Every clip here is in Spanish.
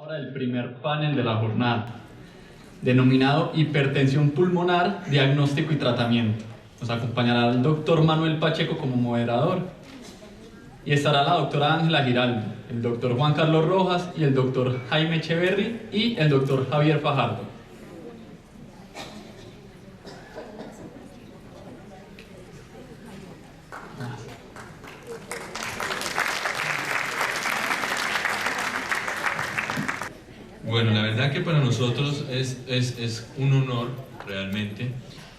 para el primer panel de la jornada, denominado Hipertensión Pulmonar, Diagnóstico y Tratamiento. Nos acompañará el doctor Manuel Pacheco como moderador y estará la doctora Ángela Giraldo, el doctor Juan Carlos Rojas y el doctor Jaime Echeverry y el doctor Javier Fajardo. Bueno, la verdad que para nosotros es un honor realmente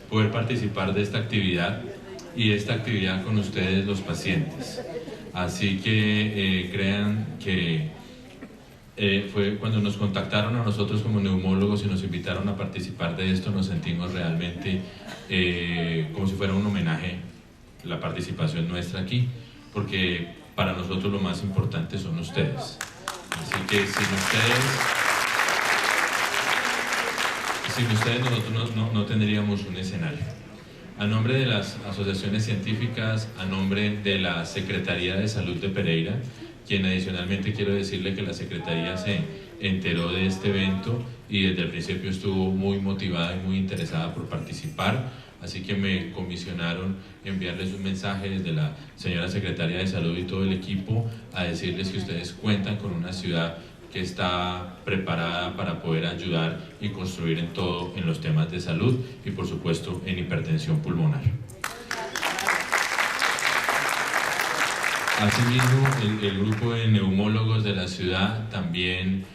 poder participar de esta actividad y esta actividad con ustedes los pacientes. Así que crean que fue cuando nos contactaron a nosotros como neumólogos y nos invitaron a participar de esto, nos sentimos realmente como si fuera un homenaje la participación nuestra aquí, porque para nosotros lo más importante son ustedes. Así que sin ustedes nosotros no tendríamos un escenario. A nombre de las asociaciones científicas, a nombre de la Secretaría de Salud de Pereira, quien adicionalmente quiero decirle que la Secretaría se enteró de este evento y desde el principio estuvo muy motivada y muy interesada por participar, así que me comisionaron enviarles un mensaje desde la señora Secretaria de Salud y todo el equipo a decirles que ustedes cuentan con una ciudad que está preparada para poder ayudar y construir en todo en los temas de salud y por supuesto en hipertensión pulmonar. Asimismo, el grupo de neumólogos de la ciudad también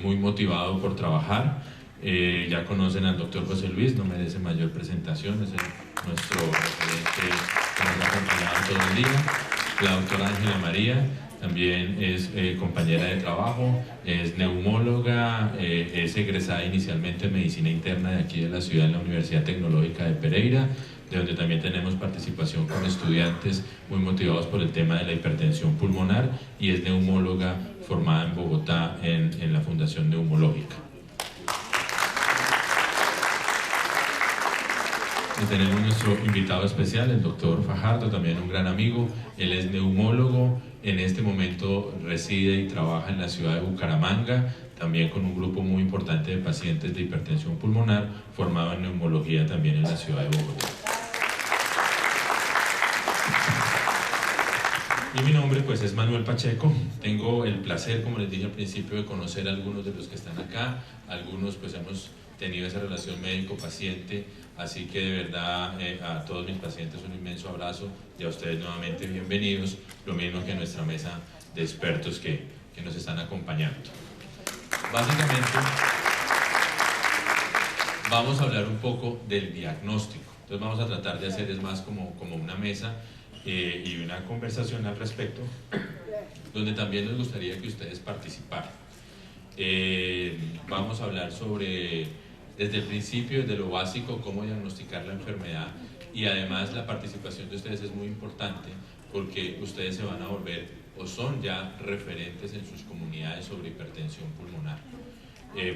muy motivado por trabajar. Ya conocen al doctor José Luis, no merece mayor presentación, es nuestro referente que nos ha acompañado todo el día. La doctora Ángela María también es compañera de trabajo, es neumóloga, es egresada inicialmente en medicina interna de aquí de la ciudad en la Universidad Tecnológica de Pereira, de donde también tenemos participación con estudiantes muy motivados por el tema de la hipertensión pulmonar, y es neumóloga formada en Bogotá en la Fundación Neumológica. Y tenemos nuestro invitado especial, el doctor Fajardo, también un gran amigo. Él es neumólogo, en este momento reside y trabaja en la ciudad de Bucaramanga, también con un grupo muy importante de pacientes de hipertensión pulmonar, formado en neumología también en la ciudad de Bogotá. Y mi nombre pues es Manuel Pacheco. Tengo el placer, como les dije al principio, de conocer a algunos de los que están acá. Algunos pues hemos tenido esa relación médico-paciente, así que de verdad a todos mis pacientes un inmenso abrazo y a ustedes nuevamente bienvenidos, lo mismo que a nuestra mesa de expertos que nos están acompañando. Básicamente vamos a hablar un poco del diagnóstico, entonces vamos a tratar de hacer es más como una mesa y una conversación al respecto, donde también nos gustaría que ustedes participaran. Vamos a hablar sobre, desde el principio, desde lo básico, cómo diagnosticar la enfermedad, y además la participación de ustedes es muy importante porque ustedes se van a volver o son ya referentes en sus comunidades sobre hipertensión pulmonar.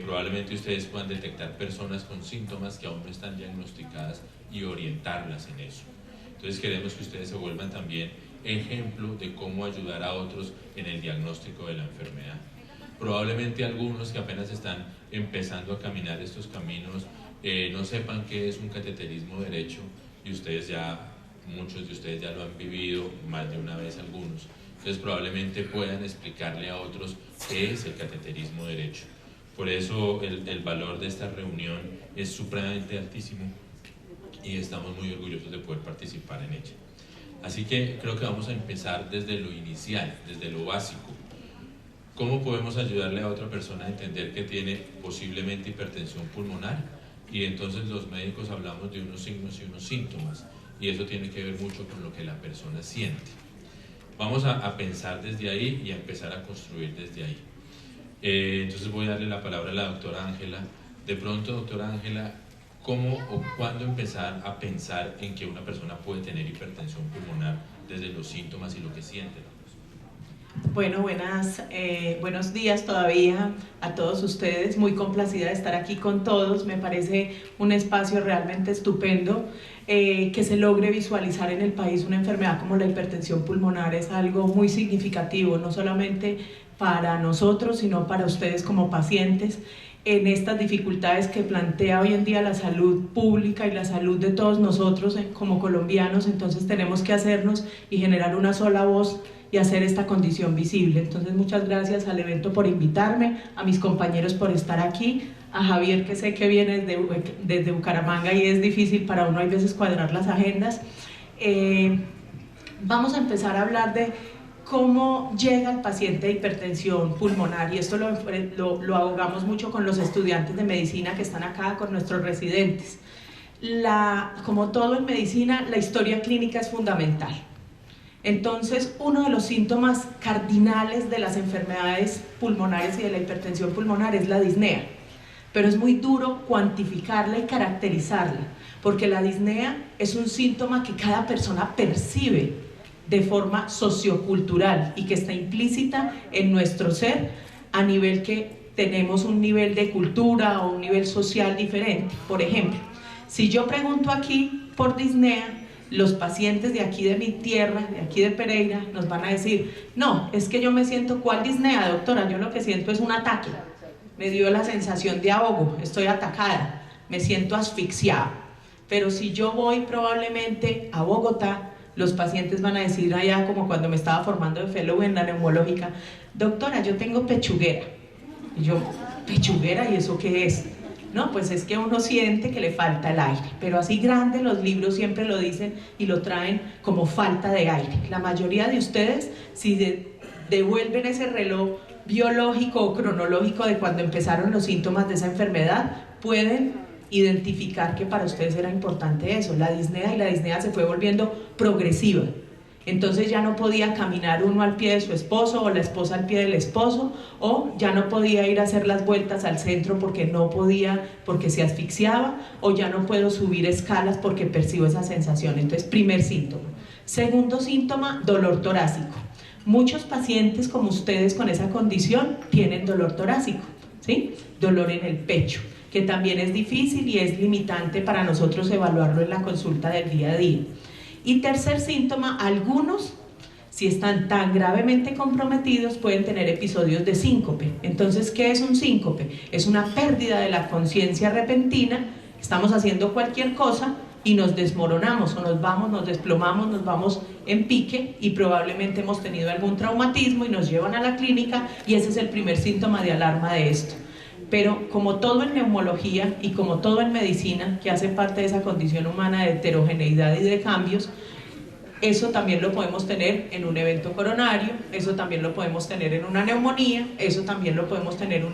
Probablemente ustedes puedan detectar personas con síntomas que aún no están diagnosticadas y orientarlas en eso. Entonces queremos que ustedes se vuelvan también ejemplo de cómo ayudar a otros en el diagnóstico de la enfermedad. Probablemente algunos que apenas están empezando a caminar estos caminos no sepan qué es un cateterismo derecho, y ustedes ya, muchos de ustedes ya lo han vivido más de una vez algunos. Entonces probablemente puedan explicarle a otros qué es el cateterismo derecho. Por eso el valor de esta reunión es supremamente altísimo y estamos muy orgullosos de poder participar en ella. Así que creo que vamos a empezar desde lo inicial, desde lo básico. ¿Cómo podemos ayudarle a otra persona a entender que tiene posiblemente hipertensión pulmonar? Y entonces los médicos hablamos de unos signos y unos síntomas, y eso tiene que ver mucho con lo que la persona siente. Vamos a pensar desde ahí y a empezar a construir desde ahí. Entonces voy a darle la palabra a la doctora Ángela. De pronto, doctora Ángela, ¿cómo o cuándo empezar a pensar en que una persona puede tener hipertensión pulmonar desde los síntomas y lo que siente? Bueno, buenos días todavía a todos ustedes. Muy complacida de estar aquí con todos. Me parece un espacio realmente estupendo. Que se logre visualizar en el país una enfermedad como la hipertensión pulmonar es algo muy significativo, no solamente para nosotros, sino para ustedes como pacientes, en estas dificultades que plantea hoy en día la salud pública y la salud de todos nosotros como colombianos. Entonces tenemos que hacernos y generar una sola voz y hacer esta condición visible. Entonces muchas gracias al evento por invitarme, a mis compañeros por estar aquí, a Javier, que sé que viene desde Bucaramanga y es difícil para uno hay veces cuadrar las agendas. Vamos a empezar a hablar de cómo llega el paciente de hipertensión pulmonar, y esto lo abogamos mucho con los estudiantes de medicina que están acá, con nuestros residentes. Como todo en medicina, la historia clínica es fundamental. Entonces, uno de los síntomas cardinales de las enfermedades pulmonares y de la hipertensión pulmonar es la disnea, pero es muy duro cuantificarla y caracterizarla, porque la disnea es un síntoma que cada persona percibe de forma sociocultural y que está implícita en nuestro ser a nivel que tenemos un nivel de cultura o un nivel social diferente. Por ejemplo, si yo pregunto aquí por disnea, los pacientes de aquí de mi tierra, de aquí de Pereira, nos van a decir: no, es que yo me siento, ¿cuál disnea, doctora? Yo lo que siento es un ataque, me dio la sensación de ahogo, estoy atacada, me siento asfixiada. Pero si yo voy probablemente a Bogotá, los pacientes van a decir allá, como cuando me estaba formando de fellow en la neumológica: doctora, yo tengo pechuguera. Y yo, ¿pechuguera? ¿Y eso qué es? No, pues es que uno siente que le falta el aire, pero así grande los libros siempre lo dicen y lo traen como falta de aire. La mayoría de ustedes, si devuelven ese reloj biológico o cronológico de cuando empezaron los síntomas de esa enfermedad, pueden identificar que para ustedes era importante eso, la disnea, y la disnea se fue volviendo progresiva. Entonces ya no podía caminar uno al pie de su esposo o la esposa al pie del esposo, o ya no podía ir a hacer las vueltas al centro porque no podía, porque se asfixiaba, o ya no puedo subir escalas porque percibo esa sensación. Entonces, primer síntoma. Segundo síntoma, dolor torácico. Muchos pacientes como ustedes con esa condición tienen dolor torácico, ¿sí? Dolor en el pecho, que también es difícil y es limitante para nosotros evaluarlo en la consulta del día a día. Y tercer síntoma, algunos, si están tan gravemente comprometidos, pueden tener episodios de síncope. Entonces, ¿qué es un síncope? Es una pérdida de la conciencia repentina, estamos haciendo cualquier cosa y nos desmoronamos, o nos vamos, nos desplomamos, nos vamos en pique, y probablemente hemos tenido algún traumatismo y nos llevan a la clínica, y ese es el primer síntoma de alarma de esto. Pero como todo en neumología y como todo en medicina, que hace parte de esa condición humana de heterogeneidad y de cambios, eso también lo podemos tener en un evento coronario, eso también lo podemos tener en una neumonía, eso también lo podemos tener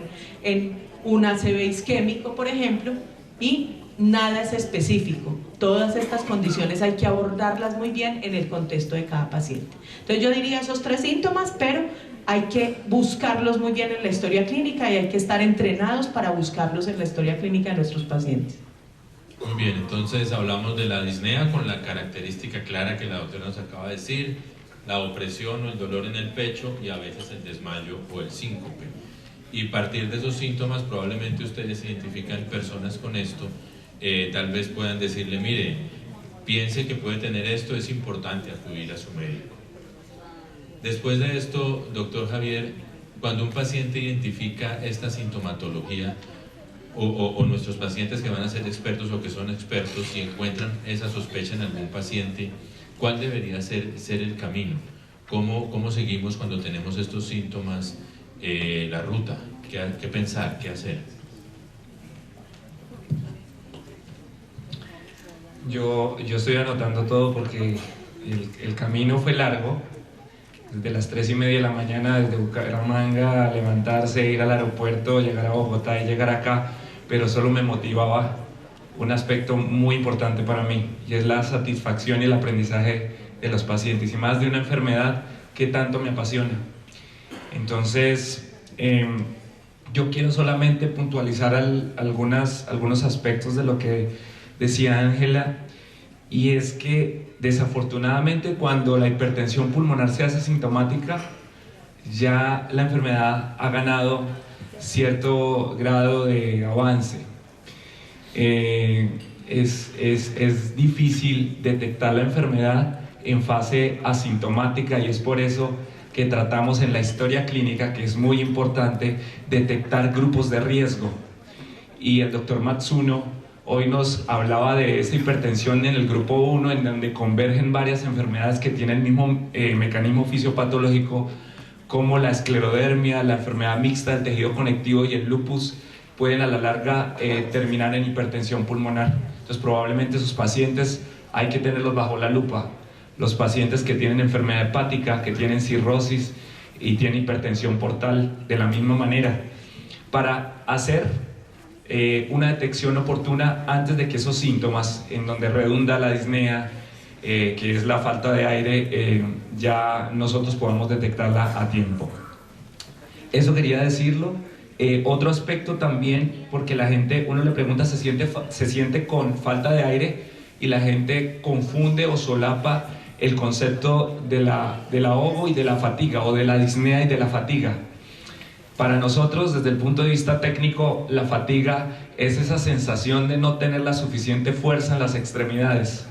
en un ACV isquémico, por ejemplo, y nada es específico. Todas estas condiciones hay que abordarlas muy bien en el contexto de cada paciente. Entonces yo diría esos tres síntomas, pero hay que buscarlos muy bien en la historia clínica y hay que estar entrenados para buscarlos en la historia clínica de nuestros pacientes. Muy bien, entonces hablamos de la disnea con la característica clara que la doctora nos acaba de decir, la opresión o el dolor en el pecho y a veces el desmayo o el síncope. Y a partir de esos síntomas probablemente ustedes identifican personas con esto, tal vez puedan decirle: mire, piense que puede tener esto, es importante acudir a su médico. Después de esto, doctor Javier, cuando un paciente identifica esta sintomatología, o nuestros pacientes que van a ser expertos o que son expertos, si encuentran esa sospecha en algún paciente, ¿cuál debería ser el camino? ¿Cómo seguimos cuando tenemos estos síntomas? La ruta, ¿qué pensar, qué hacer? Yo estoy anotando todo porque el camino fue largo, desde las 3:30 de la mañana, desde Bucaramanga, levantarse, ir al aeropuerto, llegar a Bogotá y llegar acá, pero solo me motivaba un aspecto muy importante para mí, y es la satisfacción y el aprendizaje de los pacientes, y más de una enfermedad que tanto me apasiona. Entonces, yo quiero solamente puntualizar algunos aspectos de lo que decía Ángela, y es que desafortunadamente cuando la hipertensión pulmonar se hace sintomática, ya la enfermedad ha ganado cierto grado de avance. Es difícil detectar la enfermedad en fase asintomática y es por eso que tratamos en la historia clínica, que es muy importante, detectar grupos de riesgo. Y el doctor Matsuno hoy nos hablaba de esa hipertensión en el grupo 1, en donde convergen varias enfermedades que tienen el mismo mecanismo fisiopatológico, como la esclerodermia, la enfermedad mixta del tejido conectivo y el lupus, pueden a la larga terminar en hipertensión pulmonar. Entonces probablemente esos pacientes hay que tenerlos bajo la lupa. Los pacientes que tienen enfermedad hepática, que tienen cirrosis y tienen hipertensión portal de la misma manera, para hacer una detección oportuna antes de que esos síntomas, en donde redunda la disnea, que es la falta de aire, ya nosotros podamos detectarla a tiempo. Eso quería decirlo. Otro aspecto también, porque la gente, uno le pregunta, se siente con falta de aire, y la gente confunde o solapa el concepto del ahogo y de la fatiga, o de la disnea y de la fatiga. Para nosotros, desde el punto de vista técnico, la fatiga es esa sensación de no tener la suficiente fuerza en las extremidades,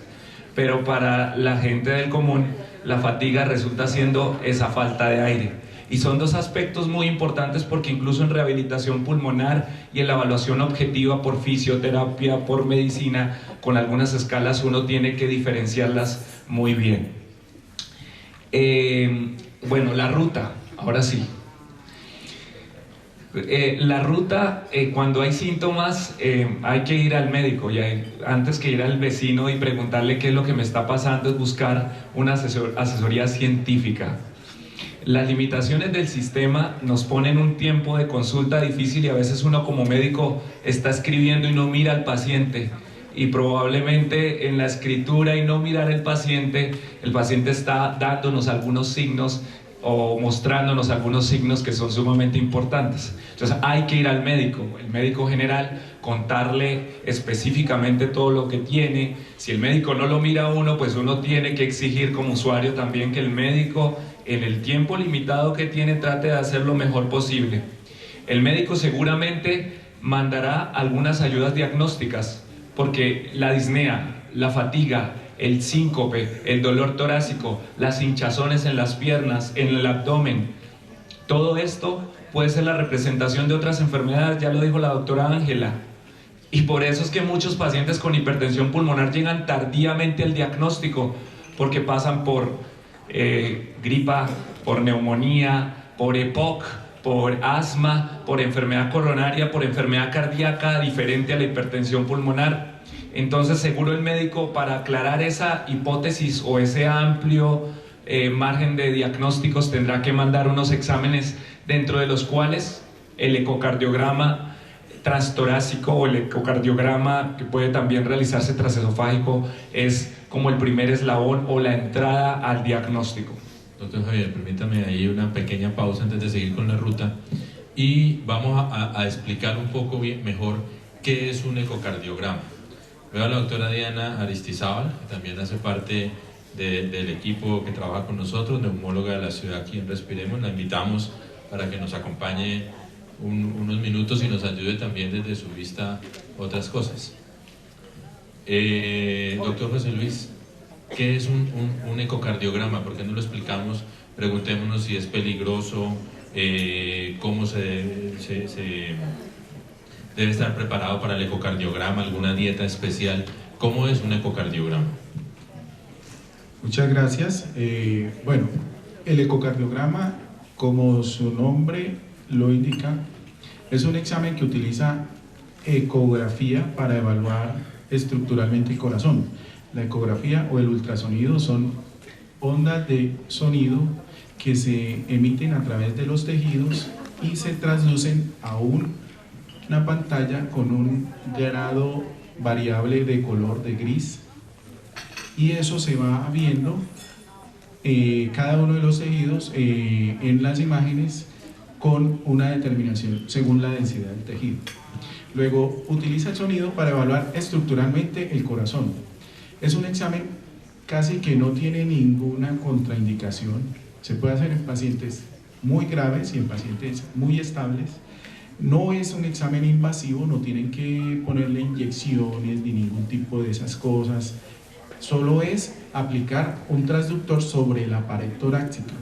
pero para la gente del común, la fatiga resulta siendo esa falta de aire. Y son dos aspectos muy importantes, porque incluso en rehabilitación pulmonar y en la evaluación objetiva por fisioterapia, por medicina, con algunas escalas uno tiene que diferenciarlas muy bien. Bueno, la ruta, ahora sí. La ruta, cuando hay síntomas, hay que ir al médico, y antes que ir al vecino y preguntarle qué es lo que me está pasando, es buscar una asesoría científica. Las limitaciones del sistema nos ponen un tiempo de consulta difícil, y a veces uno como médico está escribiendo y no mira al paciente, y probablemente en la escritura y no mirar el paciente está dándonos algunos signos o mostrándonos algunos signos que son sumamente importantes. Entonces hay que ir al médico, el médico general, contarle específicamente todo lo que tiene. Si el médico no lo mira a uno, pues uno tiene que exigir como usuario también que el médico, en el tiempo limitado que tiene, trate de hacer lo mejor posible. El médico seguramente mandará algunas ayudas diagnósticas, porque la disnea, la fatiga, el síncope, el dolor torácico, las hinchazones en las piernas, en el abdomen, todo esto puede ser la representación de otras enfermedades, ya lo dijo la doctora Ángela. Y por eso es que muchos pacientes con hipertensión pulmonar llegan tardíamente al diagnóstico, porque pasan por gripa, por neumonía, por EPOC, por asma, por enfermedad coronaria, por enfermedad cardíaca diferente a la hipertensión pulmonar. Entonces seguro el médico, para aclarar esa hipótesis o ese amplio margen de diagnósticos, tendrá que mandar unos exámenes, dentro de los cuales el ecocardiograma transtorácico o el ecocardiograma, que puede también realizarse transesofágico, es como el primer eslabón o la entrada al diagnóstico. Doctor Javier, permítame ahí una pequeña pausa antes de seguir con la ruta, y vamos a explicar un poco mejor qué es un ecocardiograma. Veo a la doctora Diana Aristizábal, que también hace parte del equipo que trabaja con nosotros, neumóloga de la ciudad aquí en Respiremos. La invitamos para que nos acompañe unos minutos y nos ayude también desde su vista otras cosas. Doctor José Luis, ¿qué es un ecocardiograma? ¿Por qué no lo explicamos? Preguntémonos si es peligroso, cómo se debe estar preparado para el ecocardiograma, alguna dieta especial. ¿Cómo es un ecocardiograma? Muchas gracias. Bueno, el ecocardiograma, como su nombre lo indica, es un examen que utiliza ecografía para evaluar estructuralmente el corazón. La ecografía o el ultrasonido son ondas de sonido que se emiten a través de los tejidos y se traducen a una pantalla con un grado variable de color de gris, y eso se va viendo cada uno de los tejidos en las imágenes con una determinación según la densidad del tejido. Luego utiliza el sonido para evaluar estructuralmente el corazón. Es un examen casi que no tiene ninguna contraindicación, se puede hacer en pacientes muy graves y en pacientes muy estables. No es un examen invasivo, no tienen que ponerle inyecciones ni ningún tipo de esas cosas, solo es aplicar un transductor sobre la pared torácica.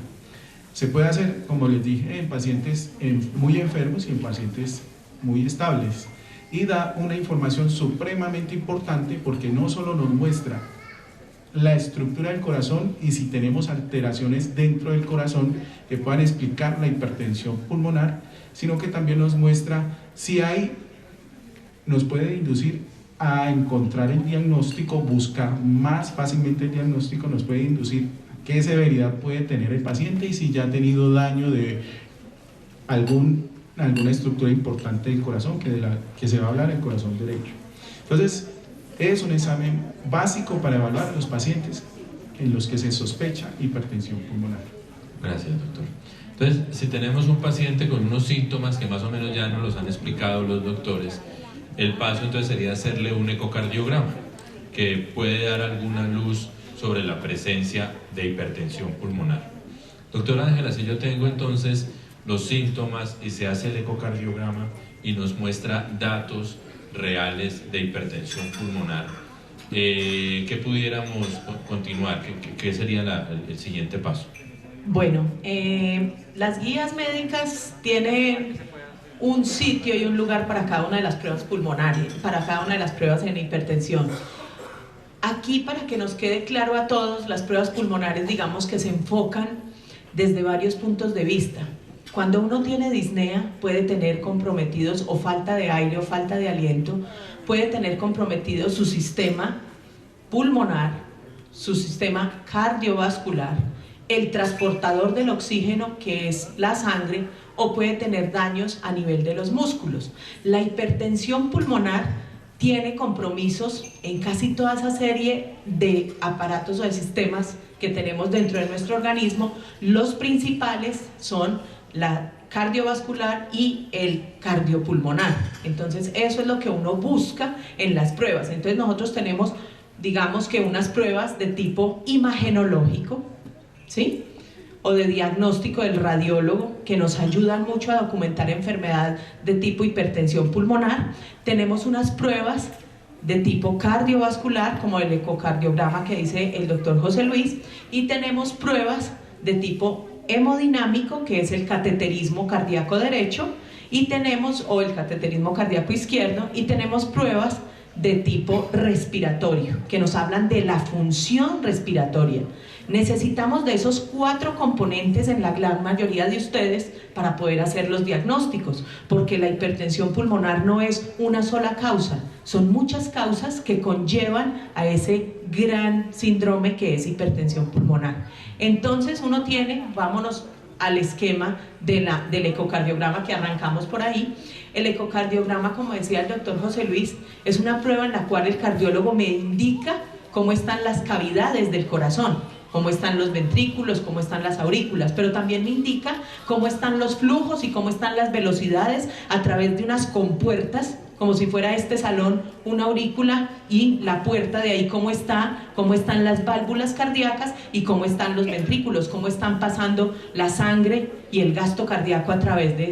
Se puede hacer, como les dije, en pacientes muy enfermos y en pacientes muy estables, y da una información supremamente importante porque no solo nos muestra la estructura del corazón y si tenemos alteraciones dentro del corazón que puedan explicar la hipertensión pulmonar, sino que también nos muestra si nos puede inducir a encontrar el diagnóstico, buscar más fácilmente el diagnóstico, nos puede inducir qué severidad puede tener el paciente y si ya ha tenido daño de alguna estructura importante del corazón, que se va a hablar el corazón derecho. Entonces, es un examen básico para evaluar a los pacientes en los que se sospecha hipertensión pulmonar. Gracias, doctor. Entonces, si tenemos un paciente con unos síntomas que más o menos ya nos los han explicado los doctores, el paso entonces sería hacerle un ecocardiograma que puede dar alguna luz sobre la presencia de hipertensión pulmonar. Doctora Ángela, si yo tengo entonces los síntomas y se hace el ecocardiograma y nos muestra datos reales de hipertensión pulmonar, ¿qué pudiéramos continuar? ¿Qué sería el siguiente paso? Bueno, las guías médicas tienen un sitio y un lugar para cada una de las pruebas pulmonares, para cada una de las pruebas en hipertensión. Aquí, para que nos quede claro a todos, las pruebas pulmonares, digamos que se enfocan desde varios puntos de vista. Cuando uno tiene disnea, puede tener comprometidos o falta de aire o falta de aliento, puede tener comprometido su sistema pulmonar, su sistema cardiovascular, el transportador del oxígeno, que es la sangre, o puede tener daños a nivel de los músculos. La hipertensión pulmonar tiene compromisos en casi toda esa serie de aparatos o de sistemas que tenemos dentro de nuestro organismo. Los principales son la cardiovascular y el cardiopulmonar. Entonces eso es lo que uno busca en las pruebas. Entonces nosotros tenemos, digamos que unas pruebas de tipo imagenológico, ¿sí?, o de diagnóstico del radiólogo, que nos ayudan mucho a documentar enfermedad de tipo hipertensión pulmonar. Tenemos unas pruebas de tipo cardiovascular, como el ecocardiograma que dice el doctor José Luis, y tenemos pruebas de tipo hemodinámico, que es el cateterismo cardíaco derecho, y tenemos, o el cateterismo cardíaco izquierdo, y tenemos pruebas de tipo respiratorio, que nos hablan de la función respiratoria. Necesitamos de esos 4 componentes en la gran mayoría de ustedes para poder hacer los diagnósticos, porque la hipertensión pulmonar no es una sola causa, son muchas causas que conllevan a ese gran síndrome que es hipertensión pulmonar. Entonces uno tiene, vámonos al esquema del ecocardiograma que arrancamos por ahí. El ecocardiograma, como decía el doctor José Luis, es una prueba en la cual el cardiólogo me indica cómo están las cavidades del corazón, cómo están los ventrículos, cómo están las aurículas, pero también me indica cómo están los flujos y cómo están las velocidades a través de unas compuertas, como si fuera este salón una aurícula y la puerta de ahí cómo están las válvulas cardíacas y cómo están los ventrículos, cómo están pasando la sangre y el gasto cardíaco a través de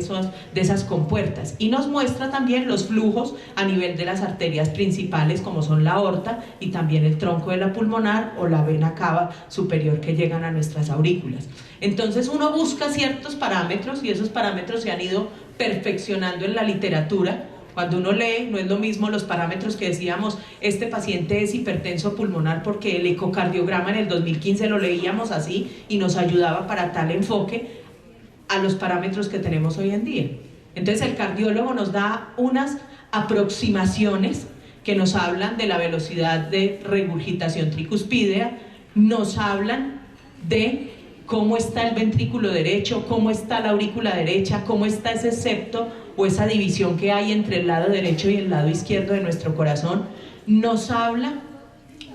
esas compuertas. Y nos muestra también los flujos a nivel de las arterias principales, como son la aorta y también el tronco de la pulmonar o la vena cava superior que llegan a nuestras aurículas. Entonces uno busca ciertos parámetros y esos parámetros se han ido perfeccionando en la literatura. Cuando uno lee, no es lo mismo los parámetros que decíamos, este paciente es hipertenso pulmonar, porque el ecocardiograma en el 2015 lo leíamos así y nos ayudaba para tal enfoque, a los parámetros que tenemos hoy en día. Entonces el cardiólogo nos da unas aproximaciones que nos hablan de la velocidad de regurgitación tricuspidea, nos hablan de cómo está el ventrículo derecho, cómo está la aurícula derecha, cómo está ese septo o esa división que hay entre el lado derecho y el lado izquierdo de nuestro corazón. Nos habla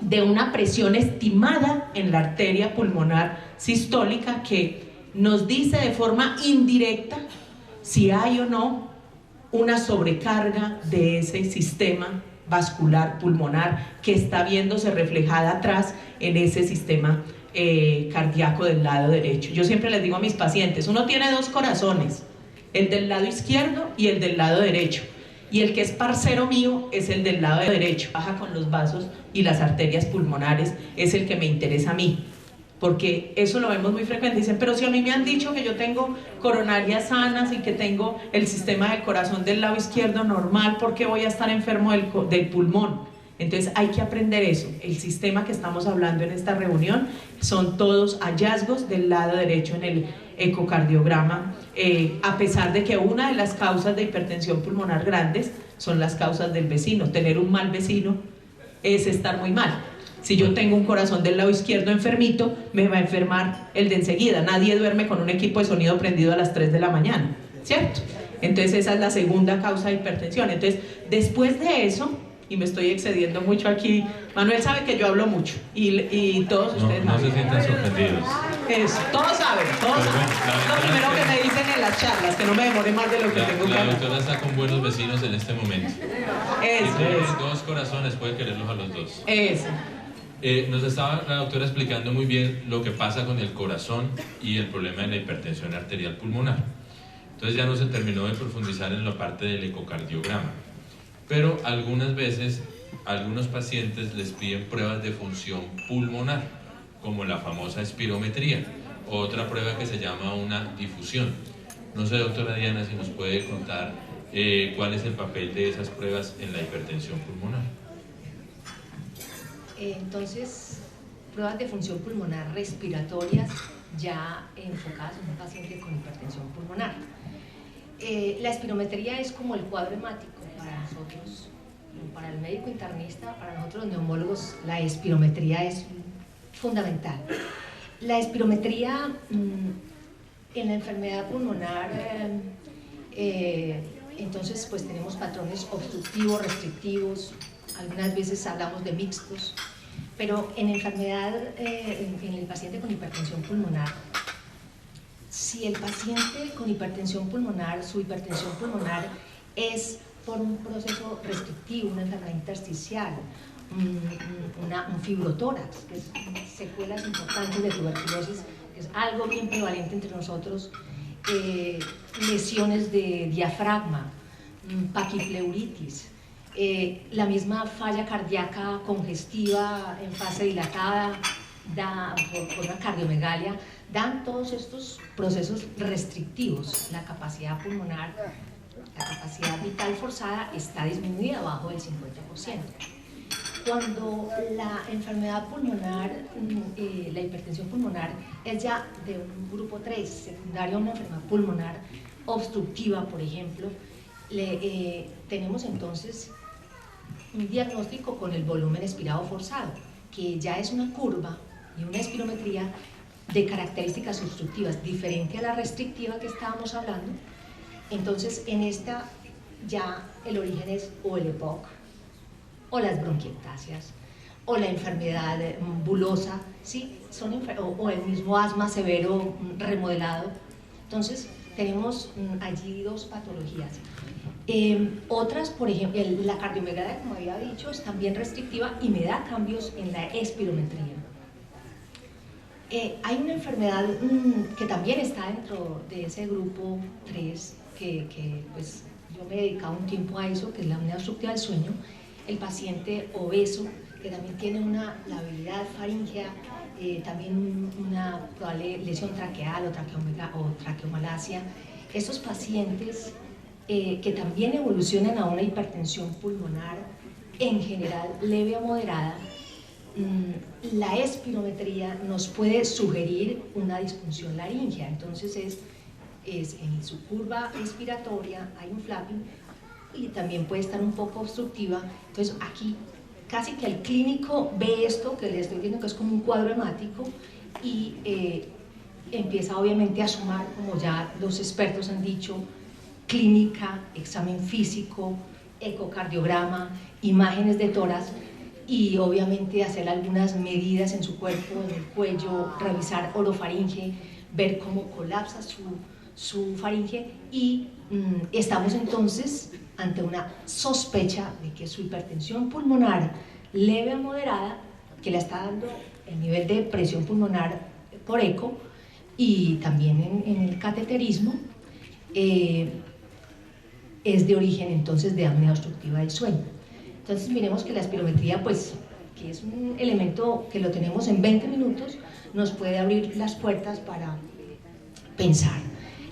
de una presión estimada en la arteria pulmonar sistólica que nos dice de forma indirecta si hay o no una sobrecarga de ese sistema vascular pulmonar que está viéndose reflejada atrás en ese sistema cardíaco del lado derecho. Yo siempre les digo a mis pacientes, uno tiene dos corazones, el del lado izquierdo y el del lado derecho, y el que es parcero mío es el del lado derecho, baja con los vasos y las arterias pulmonares, es el que me interesa a mí, porque eso lo vemos muy frecuente. Dicen, pero si a mí me han dicho que yo tengo coronarias sanas y que tengo el sistema del corazón del lado izquierdo normal, ¿por qué voy a estar enfermo del pulmón? Entonces hay que aprender eso. El sistema que estamos hablando en esta reunión son todos hallazgos del lado derecho en el ecocardiograma, a pesar de que una de las causas de hipertensión pulmonar grandes son las causas del vecino. Tener un mal vecino es estar muy mal. Si yo tengo un corazón del lado izquierdo enfermito, me va a enfermar el de enseguida. Nadie duerme con un equipo de sonido prendido a las 3 de la mañana, ¿cierto? Entonces esa es la segunda causa de hipertensión. Entonces, después de eso, y me estoy excediendo mucho aquí, Manuel sabe que yo hablo mucho, y todos ustedes no saben. se sientan sorprendidos. Eso, todos saben, todos Pero saben. bueno, Lo primero que me dicen en las charlas, que no me demore más de lo que tengo que La hablar. doctora está con buenos vecinos en este momento. Eso, Tiene eso, dos corazones, puede quererlos a los dos. eso. Nos estaba la doctora explicando muy bien lo que pasa con el corazón y el problema de la hipertensión arterial pulmonar. Entonces ya no se terminó de profundizar en la parte del ecocardiograma, pero algunas veces algunos pacientes les piden pruebas de función pulmonar, como la famosa espirometría, o otra prueba que se llama una difusión. No sé, doctora Diana, si nos puede contar cuál es el papel de esas pruebas en la hipertensión pulmonar. Entonces, pruebas de función pulmonar respiratorias ya enfocadas en un paciente con hipertensión pulmonar. La espirometría es como el cuadro hemático para nosotros, para el médico internista, para nosotros los neumólogos, la espirometría es fundamental. La espirometría en la enfermedad pulmonar, entonces pues tenemos patrones obstructivos, restrictivos, algunas veces hablamos de mixtos, pero en enfermedad, en el paciente con hipertensión pulmonar, si el paciente con hipertensión pulmonar, su hipertensión pulmonar es por un proceso restrictivo, una enfermedad intersticial, un fibrotórax, que es secuelas importantes de tuberculosis, que es algo bien prevalente entre nosotros, lesiones de diafragma, paquipleuritis, la misma falla cardíaca congestiva en fase dilatada, por una cardiomegalia, dan todos estos procesos restrictivos. La capacidad pulmonar, la capacidad vital forzada está disminuida abajo del 50%. Cuando la enfermedad pulmonar, la hipertensión pulmonar, es ya de un grupo 3, secundaria a una enfermedad pulmonar obstructiva, por ejemplo, tenemos entonces un diagnóstico con el volumen expirado forzado, que ya es una curva y una espirometría de características obstructivas, diferente a la restrictiva que estábamos hablando. Entonces, en esta ya el origen es o el EPOC, o las bronquiectasias, o la enfermedad bulosa, ¿sí? o el mismo asma severo remodelado. Entonces, tenemos allí dos patologías. Otras, por ejemplo, la cardiomegalia, como había dicho, es también restrictiva y me da cambios en la espirometría. Hay una enfermedad que también está dentro de ese grupo 3, que pues, yo me he dedicado un tiempo a eso, que es la apnea obstructiva del sueño. El paciente obeso, que también tiene una labilidad faríngea, también una probable lesión traqueal o traqueomalacia. Estos pacientes que también evolucionan a una hipertensión pulmonar, en general leve a moderada, la espirometría nos puede sugerir una disfunción laríngea. Entonces es en su curva expiratoria hay un flapping y también puede estar un poco obstructiva. Entonces aquí casi que el clínico ve esto que le estoy viendo que es como un cuadro hemático y empieza obviamente a sumar, como ya los expertos han dicho, clínica, examen físico, ecocardiograma, imágenes de tórax y obviamente hacer algunas medidas en su cuerpo, en el cuello, revisar orofaringe, ver cómo colapsa su faringe y estamos entonces ante una sospecha de que su hipertensión pulmonar leve a moderada, que le está dando el nivel de presión pulmonar por eco y también en el cateterismo, es de origen entonces de apnea obstructiva del sueño. Entonces miremos que la espirometría, pues, que es un elemento que lo tenemos en 20 minutos, nos puede abrir las puertas para pensar.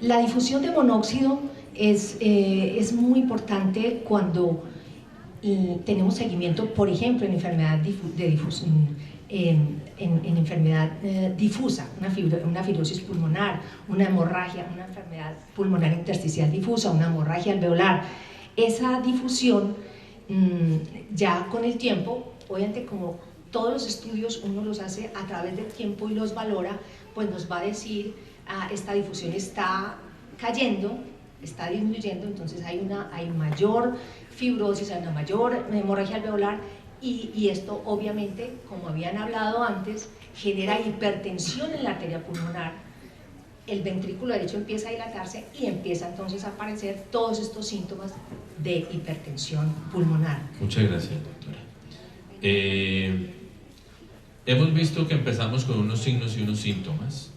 La difusión de monóxido es muy importante cuando tenemos seguimiento, por ejemplo, en enfermedad enfermedad difusa, una fibrosis pulmonar, una hemorragia, una enfermedad pulmonar intersticial difusa, una hemorragia alveolar. Esa difusión, ya con el tiempo, obviamente como todos los estudios uno los hace a través del tiempo y los valora, pues nos va a decir, esta difusión está cayendo, está disminuyendo, entonces hay mayor fibrosis, hay una mayor hemorragia alveolar, y esto obviamente, como habían hablado antes, genera hipertensión en la arteria pulmonar. El ventrículo derecho empieza a dilatarse y empieza entonces a aparecer todos estos síntomas de hipertensión pulmonar. Muchas gracias, doctora. Hemos visto que empezamos con unos signos y unos síntomas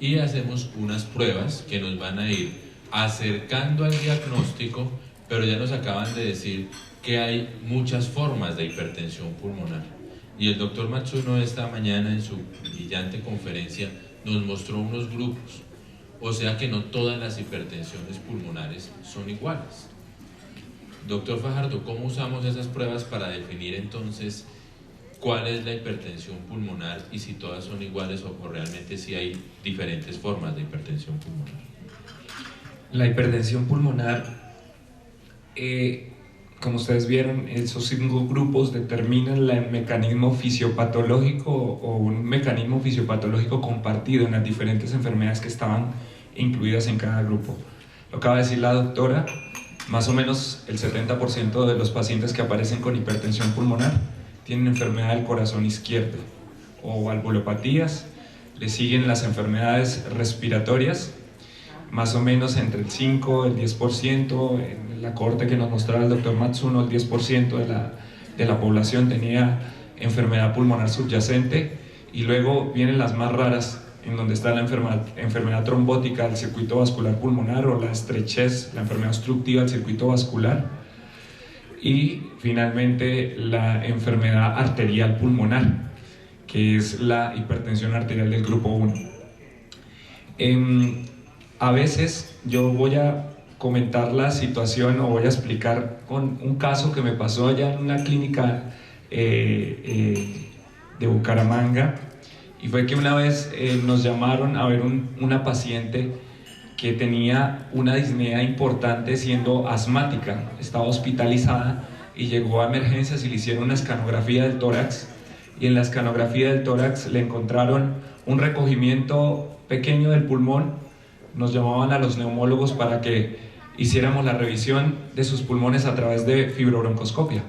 y hacemos unas pruebas que nos van a ir acercando al diagnóstico, pero ya nos acaban de decir que hay muchas formas de hipertensión pulmonar. Y el doctor Matsuno esta mañana en su brillante conferencia nos mostró unos grupos. O sea que no todas las hipertensiones pulmonares son iguales. Doctor Fajardo, ¿cómo usamos esas pruebas para definir entonces cuál es la hipertensión pulmonar y si todas son iguales o realmente si hay diferentes formas de hipertensión pulmonar? La hipertensión pulmonar, como ustedes vieron, esos 5 grupos determinan el mecanismo fisiopatológico o un mecanismo fisiopatológico compartido en las diferentes enfermedades que estaban incluidas en cada grupo. Lo acaba de decir la doctora, más o menos el 70% de los pacientes que aparecen con hipertensión pulmonar tienen enfermedad del corazón izquierdo o valvulopatías. Le siguen las enfermedades respiratorias, más o menos entre el 5 y el 10%. En la cohorte que nos mostraba el doctor Matsuno, el 10% de la población tenía enfermedad pulmonar subyacente, y luego vienen las más raras, en donde está la enfermedad trombótica del circuito vascular pulmonar o la estrechez, la enfermedad obstructiva del circuito vascular, y finalmente la enfermedad arterial pulmonar, que es la hipertensión arterial del grupo 1. A veces yo voy a comentar la situación o voy a explicar con un caso que me pasó allá en una clínica de Bucaramanga, y fue que una vez nos llamaron a ver una paciente que tenía una disnea importante siendo asmática, estaba hospitalizada y llegó a emergencias y le hicieron una escanografía del tórax, y en la escanografía del tórax le encontraron un recogimiento pequeño del pulmón. Nos llamaban a los neumólogos para que hiciéramos la revisión de sus pulmones a través de fibrobroncoscopia.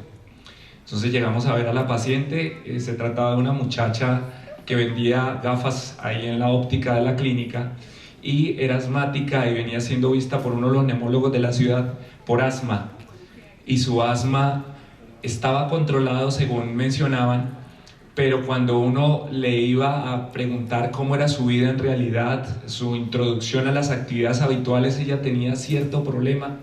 Entonces llegamos a ver a la paciente. Se trataba de una muchacha que vendía gafas ahí en la óptica de la clínica y era asmática y venía siendo vista por uno de los neumólogos de la ciudad por asma, y su asma estaba controlado según mencionaban, pero cuando uno le iba a preguntar cómo era su vida en realidad, su introducción a las actividades habituales, ella tenía cierto problema.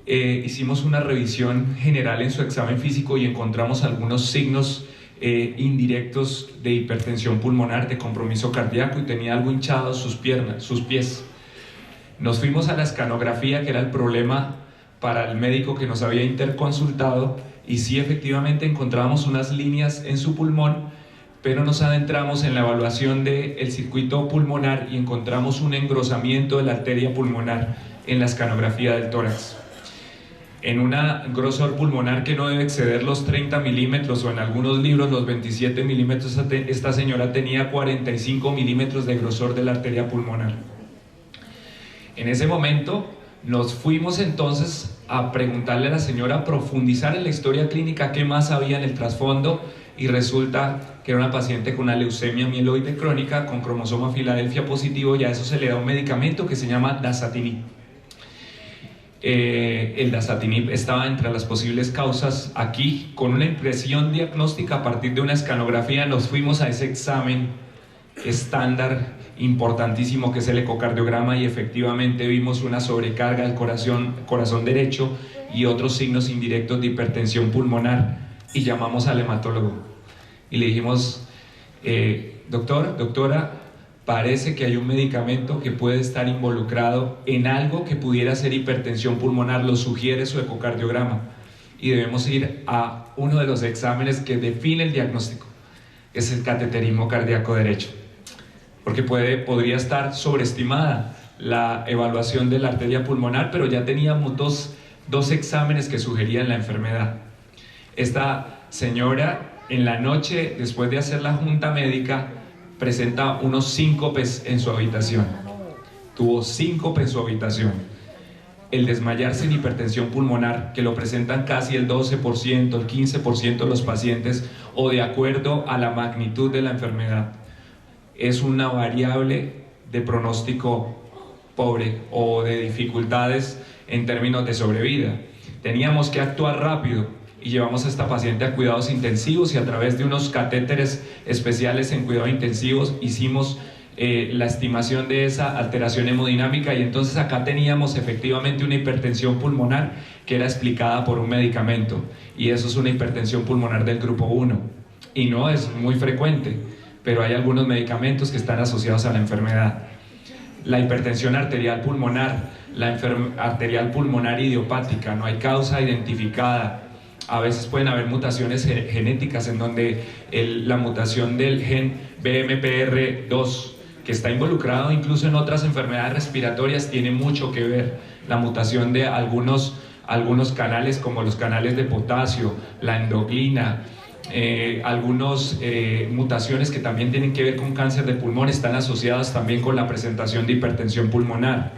Hicimos una revisión general en su examen físico y encontramos algunos signos indirectos de hipertensión pulmonar, de compromiso cardíaco, y tenía algo hinchado sus piernas, sus pies. Nos fuimos a la escanografía, que era el problema para el médico que nos había interconsultado, y sí, efectivamente encontramos unas líneas en su pulmón, pero nos adentramos en la evaluación del circuito pulmonar y encontramos un engrosamiento de la arteria pulmonar en la escanografía del tórax. En un grosor pulmonar que no debe exceder los 30 milímetros o en algunos libros los 27 milímetros, esta señora tenía 45 milímetros de grosor de la arteria pulmonar. En ese momento nos fuimos entonces a preguntarle a la señora, profundizar en la historia clínica, qué más había en el trasfondo, y resulta que era una paciente con una leucemia mieloide crónica con cromosoma Filadelfia positivo, y a eso se le da un medicamento que se llama dasatinib. el dasatinib estaba entre las posibles causas. Aquí, con una impresión diagnóstica a partir de una escanografía, nos fuimos a ese examen estándar importantísimo que es el ecocardiograma, y efectivamente vimos una sobrecarga del corazón derecho y otros signos indirectos de hipertensión pulmonar, y llamamos al hematólogo y le dijimos, doctora, parece que hay un medicamento que puede estar involucrado en algo que pudiera ser hipertensión pulmonar, lo sugiere su ecocardiograma, y debemos ir a uno de los exámenes que define el diagnóstico, es el cateterismo cardíaco derecho, porque podría estar sobreestimada la evaluación de la arteria pulmonar, pero ya teníamos dos exámenes que sugerían la enfermedad. Esta señora, en la noche, después de hacer la junta médica, presenta unos síncopes en su habitación. Tuvo síncope en su habitación. El desmayarse en hipertensión pulmonar, que lo presentan casi el 12%, el 15% de los pacientes, o de acuerdo a la magnitud de la enfermedad, es una variable de pronóstico pobre o de dificultades en términos de sobrevida. Teníamos que actuar rápido y llevamos a esta paciente a cuidados intensivos, y a través de unos catéteres especiales en cuidados intensivos hicimos la estimación de esa alteración hemodinámica, y entonces acá teníamos efectivamente una hipertensión pulmonar que era explicada por un medicamento, y eso es una hipertensión pulmonar del grupo 1, y no es muy frecuente, pero hay algunos medicamentos que están asociados a la enfermedad. La hipertensión arterial pulmonar, arterial pulmonar idiopática, no hay causa identificada. A veces pueden haber mutaciones genéticas en donde la mutación del gen BMPR2, que está involucrado incluso en otras enfermedades respiratorias, tiene mucho que ver. La mutación de algunos canales, como los canales de potasio, la endoglina, algunas mutaciones que también tienen que ver con cáncer de pulmón, están asociadas también con la presentación de hipertensión pulmonar.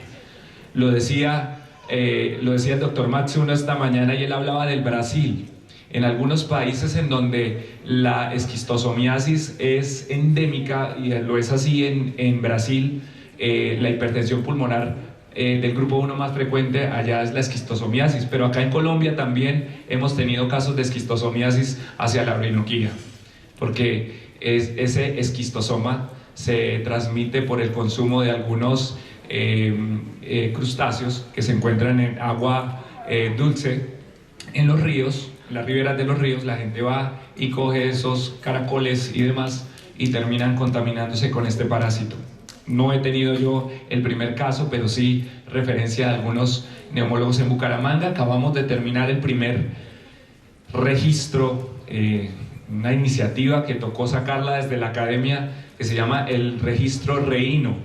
Lo decía el doctor Matsuno esta mañana, y él hablaba del Brasil. En algunos países en donde la esquistosomiasis es endémica, y lo es así en Brasil, la hipertensión pulmonar del grupo 1 más frecuente allá es la esquistosomiasis, pero acá en Colombia también hemos tenido casos de esquistosomiasis hacia la orinoquía, porque ese esquistosoma se transmite por el consumo de algunos crustáceos que se encuentran en agua dulce en los ríos, en las riberas de los ríos. La gente va y coge esos caracoles y demás, y terminan contaminándose con este parásito. No he tenido yo el primer caso, pero sí referencia de algunos neumólogos en Bucaramanga. Acabamos de terminar el primer registro, una iniciativa que tocó sacarla desde la academia, que se llama el registro REINO,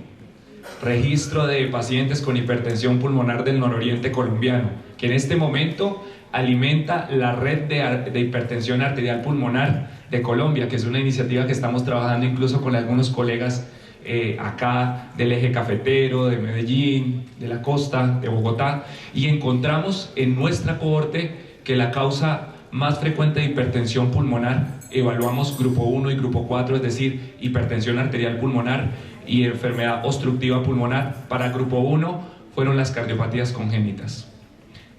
registro de pacientes con hipertensión pulmonar del nororiente colombiano, que en este momento alimenta la red de hipertensión arterial pulmonar de Colombia, que es una iniciativa que estamos trabajando incluso con algunos colegas acá del eje cafetero, de Medellín, de la costa, de Bogotá, y encontramos en nuestra cohorte que la causa más frecuente de hipertensión pulmonar, evaluamos grupo 1 y grupo 4, es decir, hipertensión arterial pulmonar y enfermedad obstructiva pulmonar. Para grupo 1 fueron las cardiopatías congénitas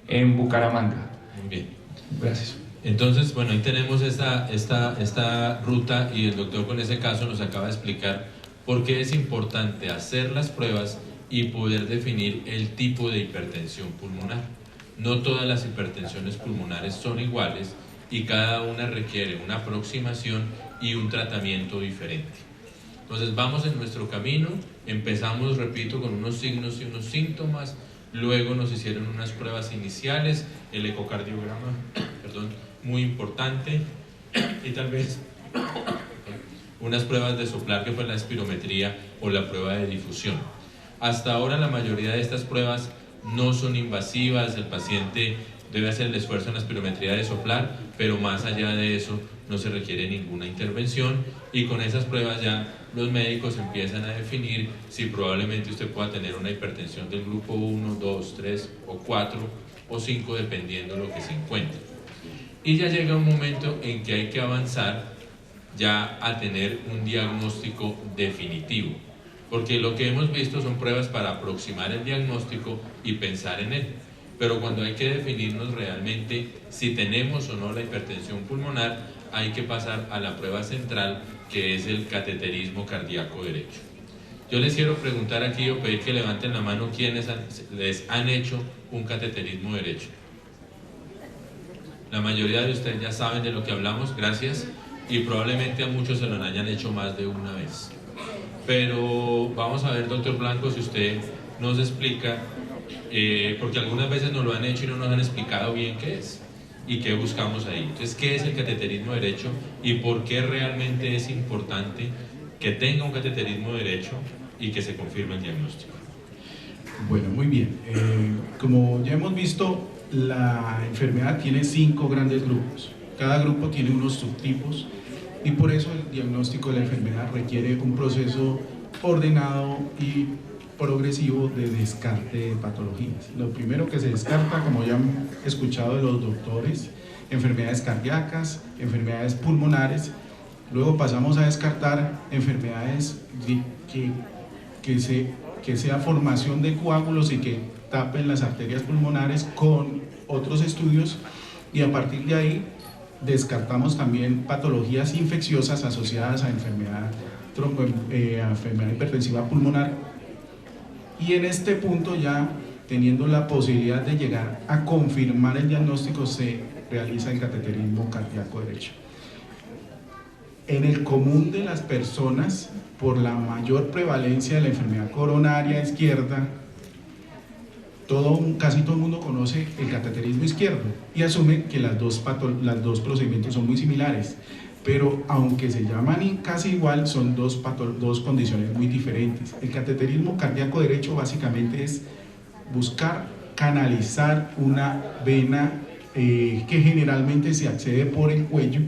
en Bucaramanga. Muy bien. Gracias. Entonces, bueno, ahí tenemos esta ruta, y el doctor con ese caso nos acaba de explicar por qué es importante hacer las pruebas y poder definir el tipo de hipertensión pulmonar. No todas las hipertensiones pulmonares son iguales, y cada una requiere una aproximación y un tratamiento diferente. Entonces vamos en nuestro camino, empezamos, repito, con unos signos y unos síntomas, luego nos hicieron unas pruebas iniciales, el ecocardiograma, muy importante, y tal vez unas pruebas de soplar, que fue la espirometría o la prueba de difusión. Hasta ahora la mayoría de estas pruebas no son invasivas, el paciente debe hacer el esfuerzo en la espirometría de soplar, pero más allá de eso no se requiere ninguna intervención, y con esas pruebas ya los médicos empiezan a definir si probablemente usted pueda tener una hipertensión del grupo 1, 2, 3 o 4 o 5, dependiendo de lo que se encuentre. Y ya llega un momento en que hay que avanzar ya a tener un diagnóstico definitivo, porque lo que hemos visto son pruebas para aproximar el diagnóstico y pensar en él, pero cuando hay que definirnos realmente si tenemos o no la hipertensión pulmonar, hay que pasar a la prueba central, que es el cateterismo cardíaco derecho. Yo les quiero preguntar aquí o pedir que levanten la mano quienes les han hecho un cateterismo derecho. La mayoría de ustedes ya saben de lo que hablamos, gracias, y probablemente a muchos se lo hayan hecho más de una vez. Pero vamos a ver, doctor Blanco, si usted nos explica, porque algunas veces nos lo han hecho y no nos han explicado bien qué es y qué buscamos ahí. Entonces, ¿qué es el cateterismo derecho y por qué realmente es importante que tenga un cateterismo derecho y que se confirme el diagnóstico? Bueno, muy bien. Como ya hemos visto, la enfermedad tiene 5 grandes grupos. Cada grupo tiene unos subtipos y por eso el diagnóstico de la enfermedad requiere un proceso ordenado y progresivo de descarte de patologías. Lo primero que se descarta, como ya han escuchado de los doctores, enfermedades cardíacas, enfermedades pulmonares. Luego pasamos a descartar enfermedades que sea formación de coágulos y que tapen las arterias pulmonares con otros estudios, y a partir de ahí descartamos también patologías infecciosas asociadas a enfermedad hipertensiva pulmonar. Y en este punto, ya teniendo la posibilidad de llegar a confirmar el diagnóstico, se realiza el cateterismo cardíaco derecho. En el común de las personas, por la mayor prevalencia de la enfermedad coronaria izquierda, casi todo el mundo conoce el cateterismo izquierdo y asume que las dos procedimientos son muy similares, pero aunque se llaman casi igual, son dos condiciones muy diferentes. El cateterismo cardíaco derecho básicamente es buscar canalizar una vena que generalmente se accede por el cuello,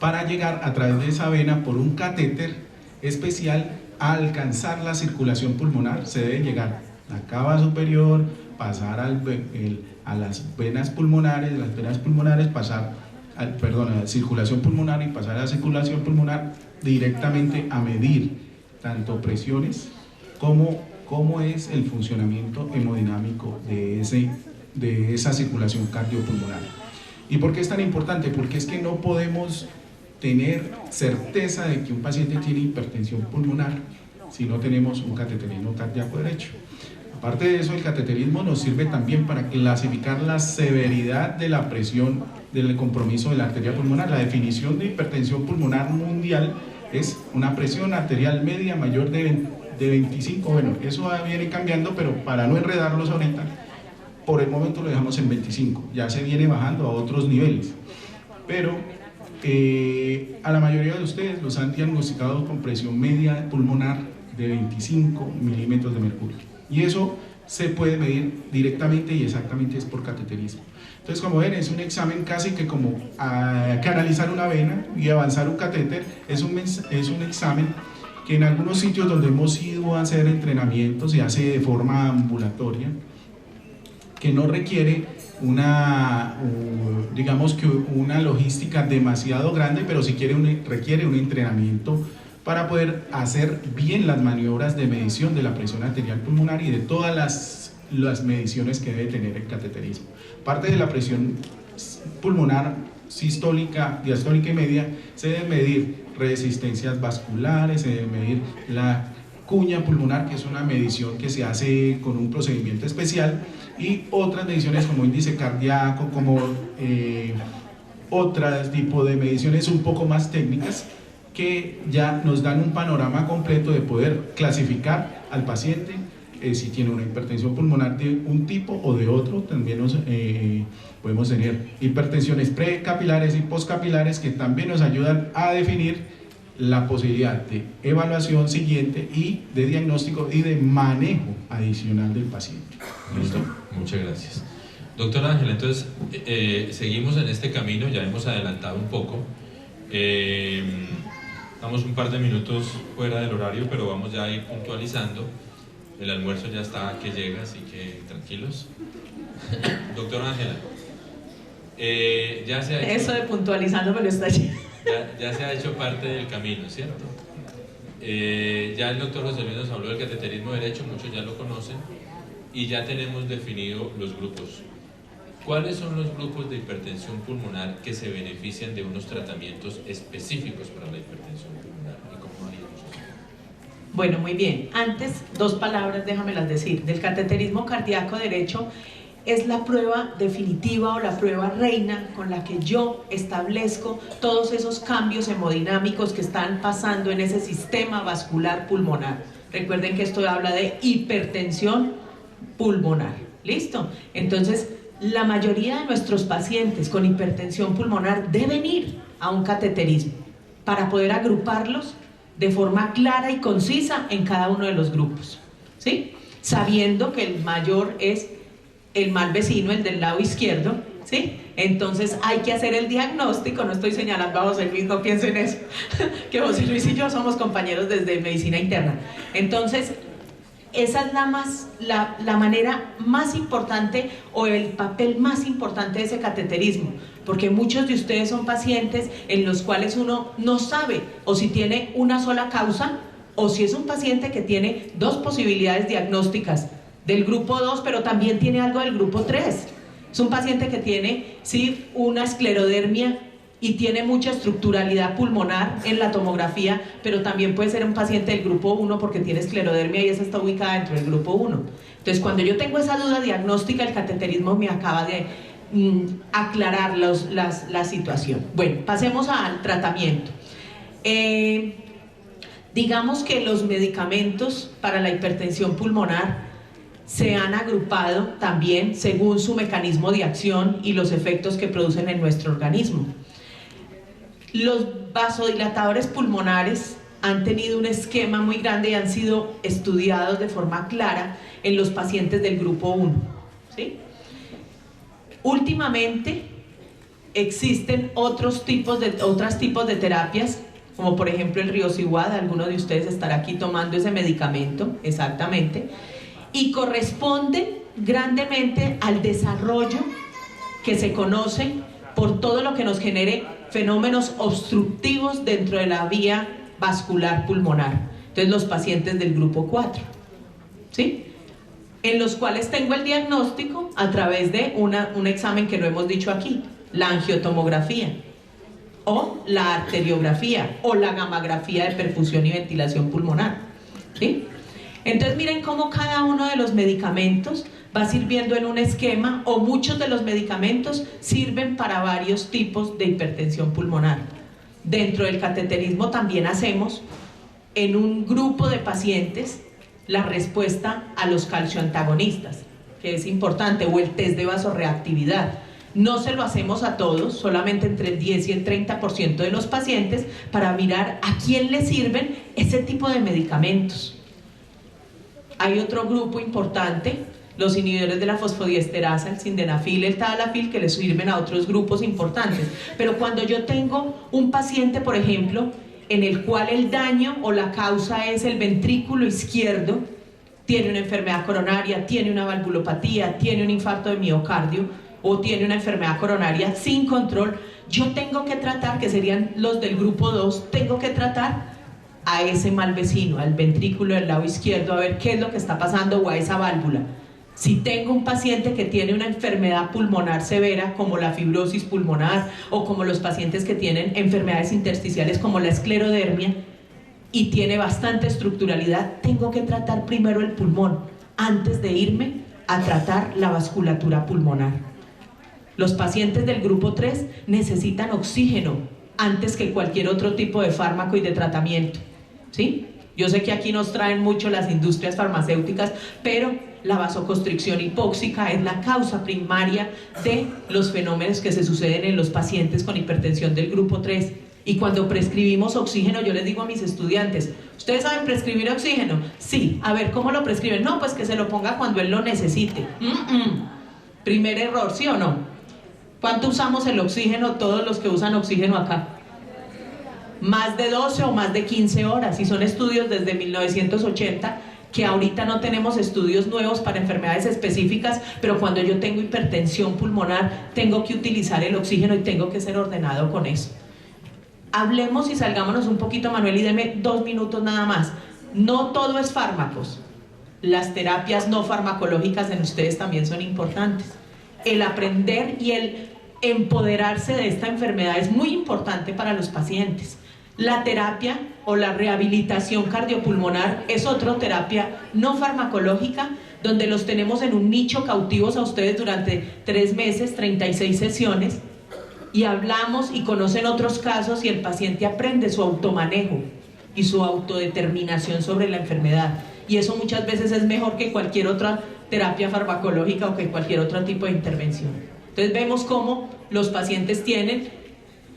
para llegar a través de esa vena por un catéter especial a alcanzar la circulación pulmonar. Se debe llegar a la cava superior, pasar a las venas pulmonares, pasar a la circulación pulmonar y pasar a la circulación pulmonar directamente a medir tanto presiones como es el funcionamiento hemodinámico de esa circulación cardiopulmonar. ¿Y por qué es tan importante? Porque es que no podemos tener certeza de que un paciente tiene hipertensión pulmonar si no tenemos un cateterismo cardíaco derecho. Aparte de eso, el cateterismo nos sirve también para clasificar la severidad de la presión del compromiso de la arteria pulmonar. La definición de hipertensión pulmonar mundial es una presión arterial media mayor de 25. Bueno, eso viene cambiando, pero para no enredarlos ahorita, por el momento lo dejamos en 25. Ya se viene bajando a otros niveles, pero a la mayoría de ustedes los han diagnosticado con presión media pulmonar de 25 milímetros de mercurio, y eso se puede medir directamente y exactamente es por cateterismo. Entonces, como ven, es un examen casi que como canalizar una vena y avanzar un catéter. Es un examen que en algunos sitios donde hemos ido a hacer entrenamientos se hace de forma ambulatoria, que no requiere digamos que una logística demasiado grande, pero sí requiere un entrenamiento para poder hacer bien las maniobras de medición de la presión arterial pulmonar y de todas las mediciones que debe tener el cateterismo. Parte de la presión pulmonar sistólica, diastólica y media, se debe medir resistencias vasculares, se debe medir la cuña pulmonar, que es una medición que se hace con un procedimiento especial, y otras mediciones como índice cardíaco, como otros tipos de mediciones un poco más técnicas, que ya nos dan un panorama completo de poder clasificar al paciente si tiene una hipertensión pulmonar de un tipo o de otro. También podemos tener hipertensiones precapilares y postcapilares, que también nos ayudan a definir la posibilidad de evaluación siguiente y de diagnóstico y de manejo adicional del paciente. ¿Listo? Muchas gracias. Doctor Ángel, entonces seguimos en este camino, ya hemos adelantado un poco. Estamos un par de minutos fuera del horario, pero vamos ya a ir puntualizando. El almuerzo ya está que llega, así que tranquilos. Doctor Ángela, ya se ha hecho... Eso de puntualizando me lo está llevando. Ya se ha hecho parte del camino, ¿cierto? Ya el doctor José Luis nos habló del cateterismo derecho, muchos ya lo conocen. y ya tenemos definido los grupos. ¿Cuáles son los grupos de hipertensión pulmonar que se benefician de unos tratamientos específicos para la hipertensión pulmonar? ¿Y cómo haríamos eso? Bueno, muy bien. Antes, dos palabras, déjamelas decir. Del cateterismo cardíaco derecho es la prueba definitiva o la prueba reina con la que yo establezco todos esos cambios hemodinámicos que están pasando en ese sistema vascular pulmonar. Recuerden que esto habla de hipertensión pulmonar. ¿Listo? Entonces, la mayoría de nuestros pacientes con hipertensión pulmonar deben ir a un cateterismo para poder agruparlos de forma clara y concisa en cada uno de los grupos, ¿sí? Sabiendo que el mayor es el mal vecino, el del lado izquierdo, ¿sí? Entonces hay que hacer el diagnóstico. No estoy señalando a José Luis, no piensen en eso, que José Luis y yo somos compañeros desde medicina interna. Entonces, esa es la manera más importante o el papel más importante de ese cateterismo, porque muchos de ustedes son pacientes en los cuales uno no sabe o si tiene una sola causa o si es un paciente que tiene dos posibilidades diagnósticas del grupo 2, pero también tiene algo del grupo 3. Es un paciente que tiene, sí, una esclerodermia y tiene mucha estructuralidad pulmonar en la tomografía, pero también puede ser un paciente del grupo 1 porque tiene esclerodermia y esa está ubicada dentro del grupo 1. Entonces, cuando yo tengo esa duda diagnóstica, el cateterismo me acaba de aclarar la situación. Bueno, pasemos al tratamiento. Digamos que los medicamentos para la hipertensión pulmonar se han agrupado también según su mecanismo de acción y los efectos que producen en nuestro organismo. Los vasodilatadores pulmonares han tenido un esquema muy grande y han sido estudiados de forma clara en los pacientes del grupo 1, ¿sí? Últimamente existen otros tipos de terapias, como por ejemplo el Riociguat. Alguno de ustedes estará aquí tomando ese medicamento, exactamente, y corresponden grandemente al desarrollo que se conoce por todo lo que nos genere fenómenos obstructivos dentro de la vía vascular pulmonar. Entonces, los pacientes del grupo 4, ¿sí? En los cuales tengo el diagnóstico a través de un examen que no hemos dicho aquí, la angiotomografía, o la arteriografía, o la gammagrafía de perfusión y ventilación pulmonar, ¿sí? Entonces, miren cómo cada uno de los medicamentos va sirviendo en un esquema, o muchos de los medicamentos sirven para varios tipos de hipertensión pulmonar. Dentro del cateterismo también hacemos en un grupo de pacientes la respuesta a los calcioantagonistas, que es importante, o el test de vasorreactividad. No se lo hacemos a todos, solamente entre el 10 y el 30% de los pacientes, para mirar a quién le sirven ese tipo de medicamentos. Hay otro grupo importante, los inhibidores de la fosfodiesterasa, el sildenafil, el tadalafil, que les sirven a otros grupos importantes. Pero cuando yo tengo un paciente, por ejemplo, en el cual el daño o la causa es el ventrículo izquierdo, tiene una enfermedad coronaria, tiene una valvulopatía, tiene un infarto de miocardio o tiene una enfermedad coronaria sin control, yo tengo que tratar, que serían los del grupo 2, tengo que tratar a ese mal vecino, al ventrículo del lado izquierdo, a ver qué es lo que está pasando, o a esa válvula. Si tengo un paciente que tiene una enfermedad pulmonar severa, como la fibrosis pulmonar, o como los pacientes que tienen enfermedades intersticiales como la esclerodermia, y tiene bastante estructuralidad, tengo que tratar primero el pulmón, antes de irme a tratar la vasculatura pulmonar. Los pacientes del grupo 3 necesitan oxígeno antes que cualquier otro tipo de fármaco y de tratamiento, ¿sí? Yo sé que aquí nos traen mucho las industrias farmacéuticas, pero la vasoconstricción hipóxica es la causa primaria de los fenómenos que se suceden en los pacientes con hipertensión del grupo 3. Y cuando prescribimos oxígeno, yo les digo a mis estudiantes, ¿ustedes saben prescribir oxígeno? Sí. A ver, ¿cómo lo prescriben? No, pues que se lo ponga cuando él lo necesite. Primer error, ¿sí o no? ¿Cuánto usamos el oxígeno todos los que usan oxígeno acá? Más de 12 o más de 15 horas, y son estudios desde 1980, que ahorita no tenemos estudios nuevos para enfermedades específicas, pero cuando yo tengo hipertensión pulmonar, tengo que utilizar el oxígeno y tengo que ser ordenado con eso. Hablemos y salgámonos un poquito, Manuel, y deme 2 minutos nada más. No todo es fármacos. las terapias no farmacológicas en ustedes también son importantes. El aprender y el empoderarse de esta enfermedad es muy importante para los pacientes. La terapia o la rehabilitación cardiopulmonar es otra terapia no farmacológica, donde los tenemos en un nicho cautivos a ustedes durante 3 meses, 36 sesiones, y hablamos y conocen otros casos y el paciente aprende su automanejo y su autodeterminación sobre la enfermedad. Y eso muchas veces es mejor que cualquier otra terapia farmacológica o que cualquier otro tipo de intervención. Entonces vemos cómo los pacientes tienen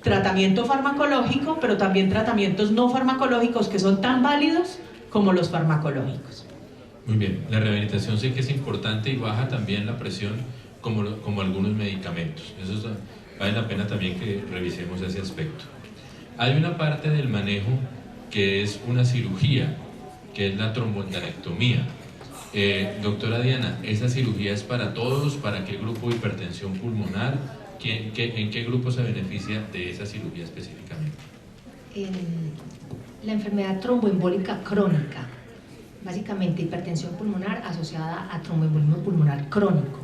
tratamiento farmacológico, pero también tratamientos no farmacológicos que son tan válidos como los farmacológicos. Muy bien, la rehabilitación sí que es importante y baja también la presión como algunos medicamentos. Eso vale la pena también que revisemos ese aspecto. Hay una parte del manejo que es una cirugía, que es la tromboendarectomía. Doctora Diana, ¿esa cirugía es para todos, para qué grupo de hipertensión pulmonar? ¿En qué grupo se beneficia de esa cirugía específicamente? La enfermedad tromboembólica crónica, básicamente hipertensión pulmonar asociada a tromboembolismo pulmonar crónico,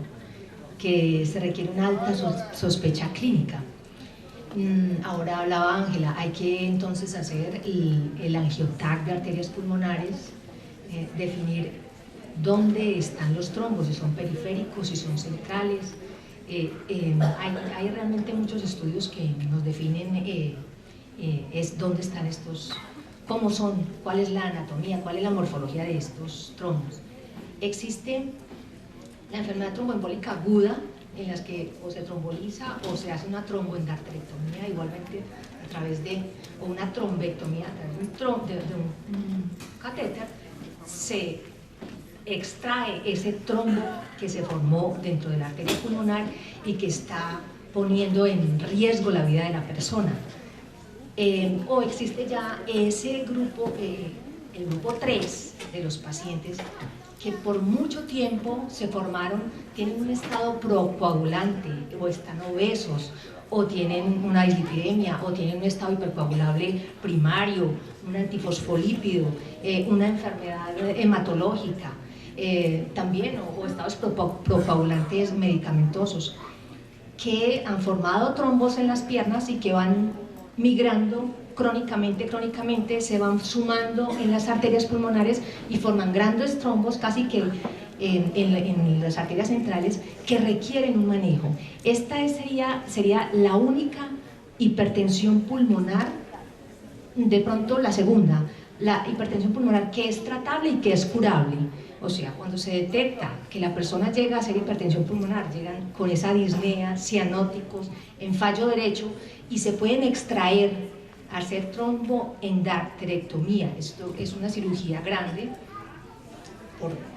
que se requiere una alta sospecha clínica. Ahora hablaba Ángela, hay que entonces hacer el angioTAC de arterias pulmonares, definir dónde están los trombos, si son periféricos, si son centrales. Hay realmente muchos estudios que nos definen dónde están estos, cómo son, cuál es la anatomía, cuál es la morfología de estos trombos. Existe la enfermedad tromboembólica aguda, en las que o se tromboliza o se hace una tromboendarterectomía, igualmente a través de, o una trombectomía, a través de un catéter, se extrae ese trombo que se formó dentro de la arteria pulmonar y que está poniendo en riesgo la vida de la persona. O existe ya ese grupo, el grupo 3 de los pacientes que por mucho tiempo se formaron, tienen un estado procoagulante, o están obesos, o tienen una dislipidemia, o tienen un estado hipercoagulable primario, un antifosfolípido, una enfermedad hematológica, también, o estados procoagulantes medicamentosos, que han formado trombos en las piernas y que van migrando crónicamente se van sumando en las arterias pulmonares y forman grandes trombos casi que en las arterias centrales que requieren un manejo. Esta sería la única hipertensión pulmonar, de pronto la segunda, la hipertensión pulmonar que es tratable y que es curable. O sea, cuando se detecta que la persona llega a ser hipertensión pulmonar, llegan con esa disnea, cianóticos, en fallo derecho, y se pueden extraer, hacer tromboendarterectomía. Esto es una cirugía grande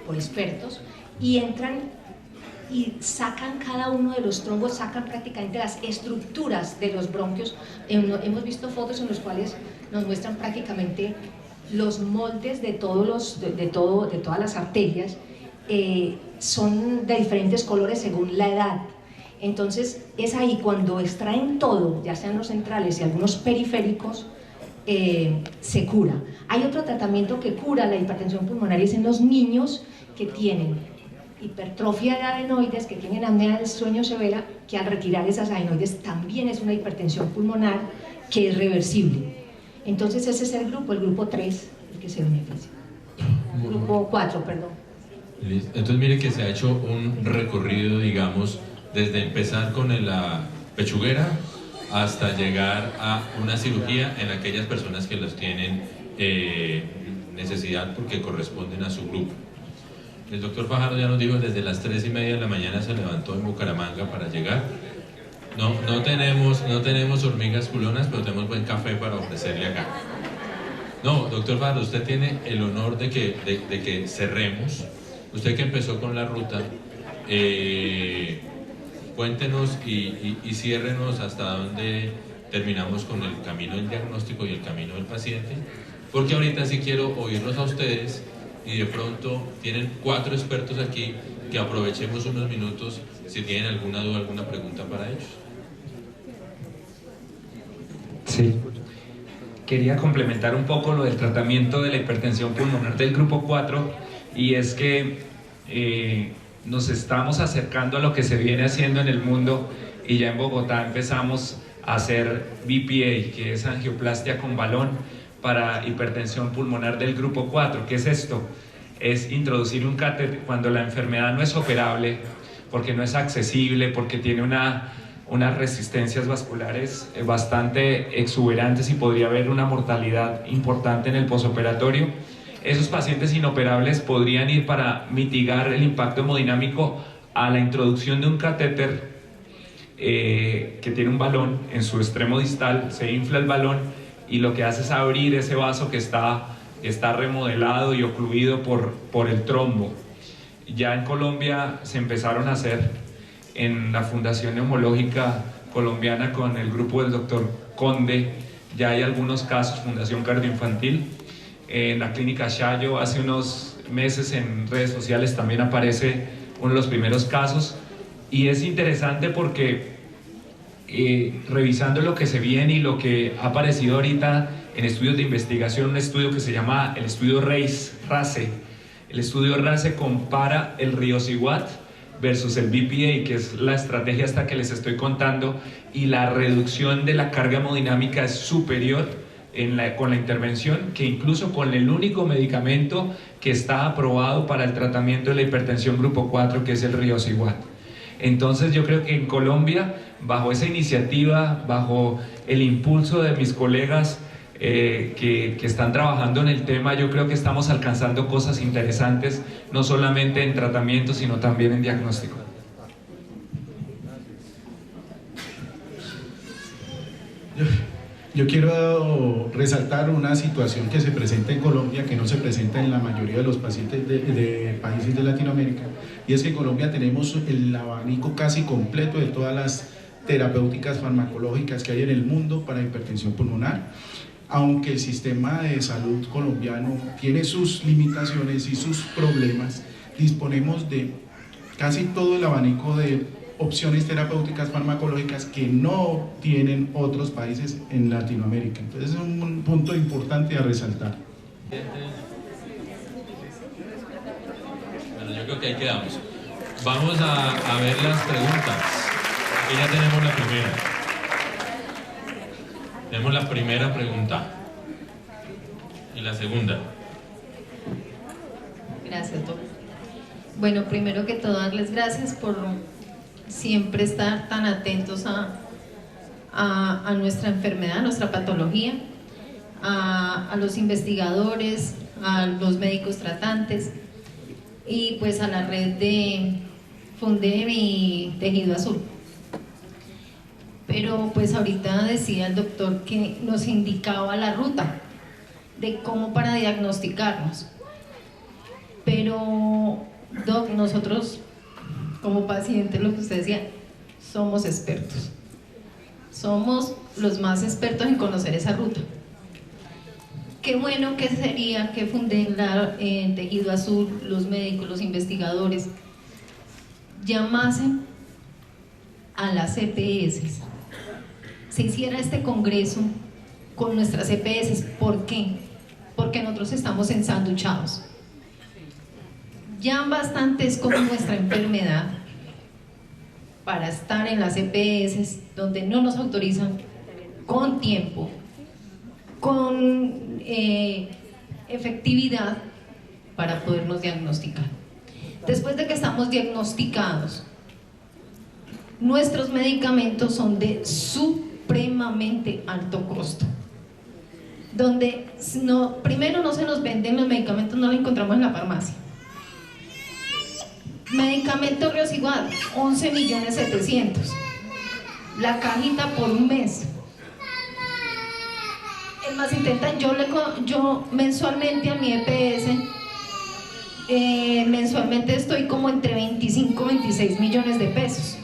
por expertos, y entran y sacan cada uno de los trombos, sacan prácticamente las estructuras de los bronquios. Hemos visto fotos en las cuales nos muestran prácticamente los moldes de todas las arterias, son de diferentes colores según la edad. Entonces es ahí cuando extraen todo, ya sean los centrales y algunos periféricos, se cura. Hay otro tratamiento que cura la hipertensión pulmonar, y es en los niños que tienen hipertrofia de adenoides, que tienen apnea del sueño severa, que al retirar esas adenoides también es una hipertensión pulmonar que es reversible. Entonces ese es el grupo 3, el que se beneficia. Grupo 4, perdón. Entonces mire que se ha hecho un recorrido, digamos, desde empezar con la pechuguera hasta llegar a una cirugía en aquellas personas que los tienen necesidad porque corresponden a su grupo. El doctor Fajardo ya nos dijo, desde las 3:30 de la mañana se levantó en Bucaramanga para llegar. No tenemos hormigas culonas, pero tenemos buen café para ofrecerle acá. No, doctor Fajardo, usted tiene el honor de que cerremos. Usted que empezó con la ruta, cuéntenos y ciérrenos hasta dónde terminamos con el camino del diagnóstico y el camino del paciente, porque ahorita sí quiero oírlos a ustedes, y de pronto tienen 4 expertos aquí, que aprovechemos unos minutos si tienen alguna duda, alguna pregunta para ellos. Sí, quería complementar un poco lo del tratamiento de la hipertensión pulmonar del grupo 4, y es que nos estamos acercando a lo que se viene haciendo en el mundo, y ya en Bogotá empezamos a hacer BPA, que es angioplastia con balón para hipertensión pulmonar del grupo 4. ¿Qué es esto? Es introducir un catéter cuando la enfermedad no es operable, porque no es accesible, porque tiene unas resistencias vasculares bastante exuberantes y podría haber una mortalidad importante en el posoperatorio. Esos pacientes inoperables podrían ir para mitigar el impacto hemodinámico a la introducción de un catéter que tiene un balón en su extremo distal. Se infla el balón y lo que hace es abrir ese vaso que está remodelado y ocluido por el trombo. Ya en Colombia se empezaron a hacer en la Fundación Neumológica Colombiana con el grupo del doctor Conde, ya hay algunos casos, Fundación Cardioinfantil. En la clínica Chayo hace unos meses en redes sociales también aparece uno de los primeros casos, y es interesante porque revisando lo que se viene y lo que ha aparecido ahorita en estudios de investigación, un estudio que se llama el estudio RACE. El estudio RACE compara el Riociguat versus el BPA, que es la estrategia esta que les estoy contando, y la reducción de la carga hemodinámica es superior con la intervención que incluso con el único medicamento que está aprobado para el tratamiento de la hipertensión grupo 4, que es el Riociguat. Entonces yo creo que en Colombia, bajo esa iniciativa, bajo el impulso de mis colegas que están trabajando en el tema, yo creo que estamos alcanzando cosas interesantes, no solamente en tratamiento, sino también en diagnóstico. Yo quiero resaltar una situación que se presenta en Colombia, que no se presenta en la mayoría de los pacientes de países de Latinoamérica, y es que en Colombia tenemos el abanico casi completo de todas las terapéuticas farmacológicas que hay en el mundo para hipertensión pulmonar. Aunque el sistema de salud colombiano tiene sus limitaciones y sus problemas, disponemos de casi todo el abanico de opciones terapéuticas farmacológicas que no tienen otros países en Latinoamérica. Entonces es un punto importante a resaltar. Bueno, yo creo que ahí quedamos. Vamos a ver las preguntas. Aquí ya tenemos la primera. Tenemos la primera pregunta. Y la segunda. Gracias, doctor. Bueno, primero que todo, darles gracias por siempre estar tan atentos a nuestra enfermedad, a nuestra patología, a los investigadores, a los médicos tratantes y pues a la red de Fundem y Tejido Azul. Pero pues ahorita decía el doctor que nos indicaba la ruta de cómo para diagnosticarnos. Pero, doc, nosotros como pacientes, lo que usted decía, somos expertos. Somos los más expertos en conocer esa ruta. Qué bueno que sería que Fundem, Tejido Azul, los médicos, los investigadores, llamasen a las EPS, se hiciera este congreso con nuestras EPS. ¿Por qué? Porque nosotros estamos ensanduchados. Ya bastante es como nuestra enfermedad para estar en las EPS donde no nos autorizan con tiempo, con efectividad para podernos diagnosticar. Después de que estamos diagnosticados, nuestros medicamentos son de supremamente alto costo, donde primero no se nos venden los medicamentos, no los encontramos en la farmacia. Medicamento Riociguat, 11.700.000, la cajita por un mes. El más intentan, yo mensualmente a mi EPS, mensualmente estoy como entre 25 y 26 millones de pesos.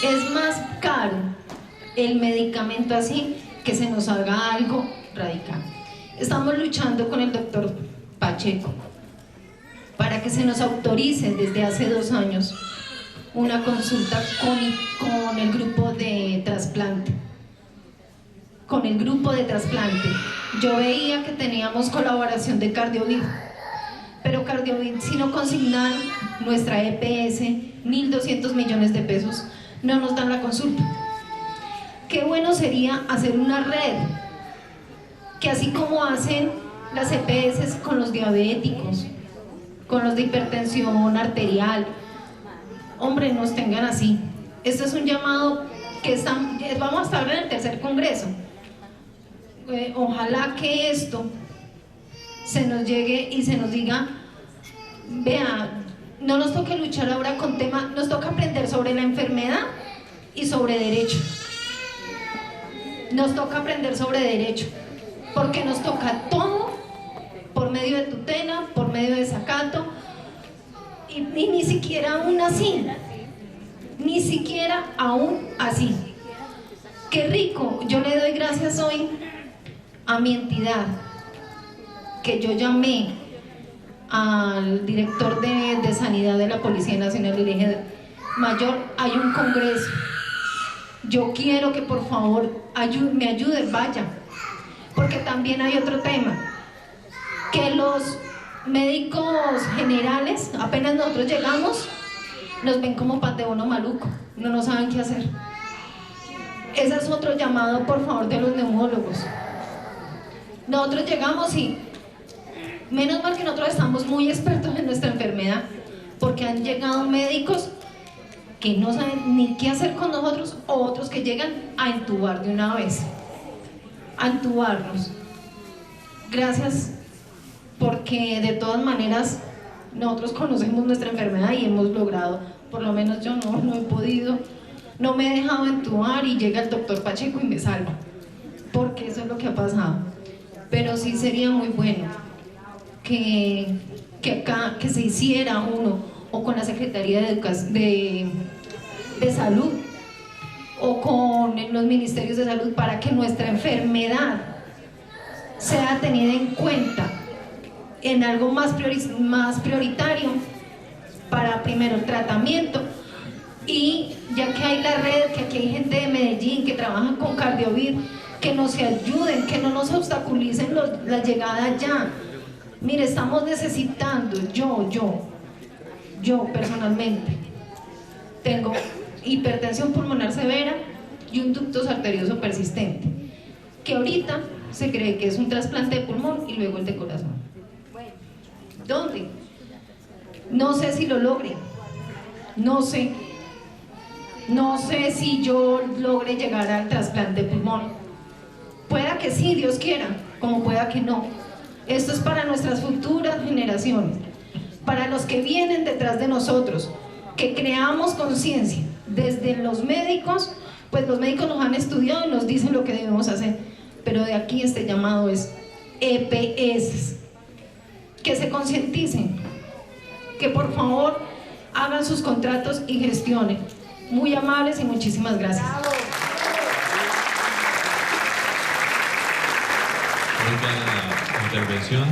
Es más caro el medicamento así que se nos haga algo radical. Estamos luchando con el doctor Pacheco para que se nos autorice desde hace 2 años una consulta con el grupo de trasplante. Con el grupo de trasplante yo veía que teníamos colaboración de Cardiovid, pero Cardiovid, si no consignaron nuestra EPS, 1.200 millones de pesos, no nos dan la consulta. Qué bueno sería hacer una red, que así como hacen las EPS con los diabéticos, con los de hipertensión arterial, hombre, nos tengan así. Esto es un llamado que vamos a estar en el tercer congreso. Ojalá que esto se nos llegue y se nos diga, vea, no nos toque luchar ahora con temas, nos toca aprender sobre la enfermedad y sobre derecho. Nos toca aprender sobre derecho, porque nos toca todo por medio de tutela, por medio de desacato, y ni siquiera aún así, ni siquiera aún así. Qué rico, yo le doy gracias hoy a mi entidad, que yo llamé al director de Sanidad de la Policía Nacional y le dije, mayor, hay un congreso, yo quiero que por favor me ayude, vaya, porque también hay otro tema, que los médicos generales, apenas nosotros llegamos, nos ven como pan de bono maluco, no nos saben qué hacer. Ese es otro llamado, por favor, de los neumólogos. Nosotros llegamos y menos mal que nosotros estamos muy expertos en nuestra enfermedad, porque han llegado médicos que no saben ni qué hacer con nosotros, o otros que llegan a entubar de una vez, a entubarnos. Gracias, porque de todas maneras nosotros conocemos nuestra enfermedad y hemos logrado, por lo menos yo no he podido, no me he dejado entubar y llega el doctor Pacheco y me salva, porque eso es lo que ha pasado. Pero sí sería muy bueno que acá que se hiciera uno, o con la Secretaría de Salud, o con los ministerios de salud, para que nuestra enfermedad sea tenida en cuenta en algo más prioritario, para primero el tratamiento, y ya que hay la red, que aquí hay gente de Medellín que trabaja con Cardiovid, que nos ayuden, que no nos obstaculicen la llegada allá. Mire, estamos necesitando, yo personalmente tengo hipertensión pulmonar severa y un ductus arterioso persistente, que ahorita se cree que es un trasplante de pulmón y luego el de corazón. ¿Dónde? No sé si lo logre, no sé si yo logre llegar al trasplante de pulmón. Pueda que sí, Dios quiera, como pueda que no. Esto es para nuestras futuras generaciones, para los que vienen detrás de nosotros, que creamos conciencia desde los médicos, pues los médicos nos han estudiado y nos dicen lo que debemos hacer, pero de aquí este llamado es EPS, que se concienticen, que por favor hagan sus contratos y gestionen. Muy amables y muchísimas gracias. La intervención,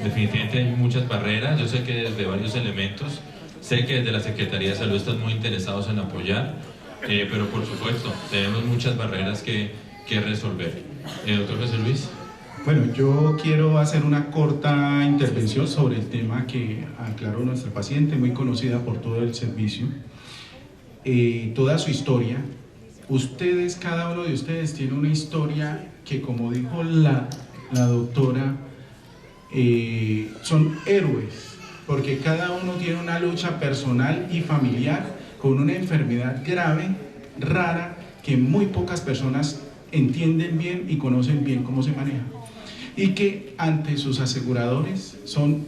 definitivamente hay muchas barreras. Yo sé que desde varios elementos, sé que desde la Secretaría de Salud están muy interesados en apoyar, pero por supuesto tenemos muchas barreras que resolver. Doctor José Luis. Bueno, yo quiero hacer una corta intervención sobre el tema que aclaró nuestra paciente, muy conocida por todo el servicio, toda su historia. Ustedes, cada uno de ustedes tiene una historia que, como dijo la doctora, son héroes, porque cada uno tiene una lucha personal y familiar con una enfermedad grave, rara, que muy pocas personas entienden bien y conocen bien cómo se maneja, y que ante sus aseguradores son,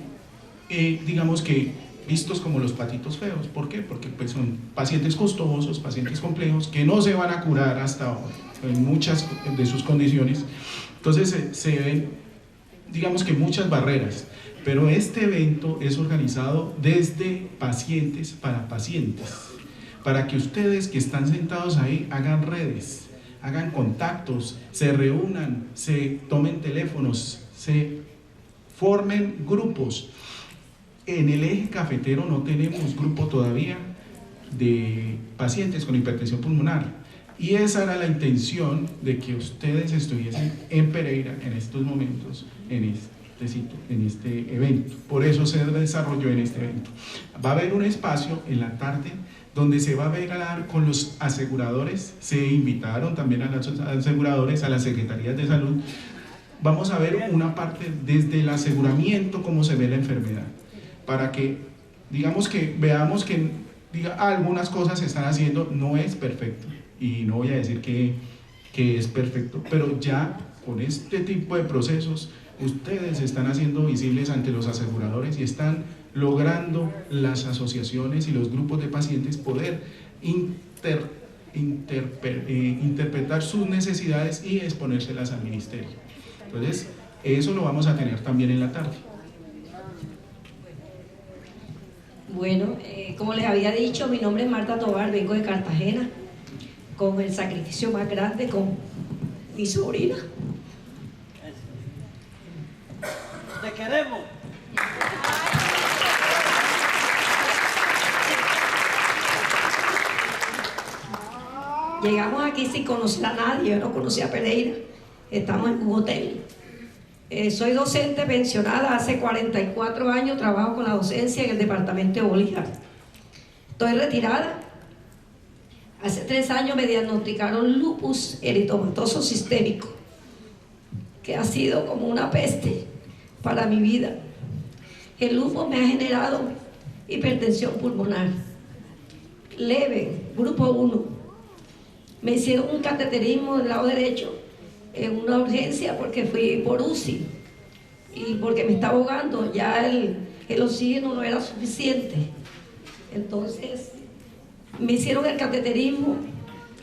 digamos que, vistos como los patitos feos. ¿Por qué? Porque pues son pacientes costosos, pacientes complejos, que no se van a curar hasta ahora en muchas de sus condiciones. Entonces se ven, digamos que, muchas barreras, pero este evento es organizado desde pacientes, para que ustedes que están sentados ahí hagan redes, hagan contactos, se reúnan, se tomen teléfonos, se formen grupos. En el eje cafetero no tenemos grupo todavía de pacientes con hipertensión pulmonar, Y esa era la intención de que ustedes estuviesen en Pereira en estos momentos, en este sitio, en este evento. Por eso se desarrolló en este evento. Va a haber un espacio en la tarde donde se va a hablar con los aseguradores. Se invitaron también a los aseguradores, a las secretarías de salud. Vamos a ver una parte desde el aseguramiento, cómo se ve la enfermedad, para que, digamos que veamos que algunas cosas se están haciendo, no es perfecto, y no voy a decir que es perfecto, pero ya con este tipo de procesos, ustedes se están haciendo visibles ante los aseguradores y están logrando las asociaciones y los grupos de pacientes poder interpretar sus necesidades y exponérselas al ministerio. Entonces, eso lo vamos a tener también en la tarde. Bueno, como les había dicho, mi nombre es Marta Tobar, vengo de Cartagena, con el sacrificio más grande, con mi sobrina. ¡Te queremos! Llegamos aquí sin conocer a nadie, yo no conocía a Pereira, estamos en un hotel. Soy docente pensionada, hace 44 años trabajo con la docencia en el departamento de Bolívar. Estoy retirada. Hace 3 años me diagnosticaron lupus eritematoso sistémico, que ha sido como una peste para mi vida. El lupus me ha generado hipertensión pulmonar leve, grupo 1. Me hicieron un cateterismo del lado derecho en una urgencia porque fui por UCI y porque me estaba ahogando, ya el oxígeno no era suficiente. Entonces me hicieron el cateterismo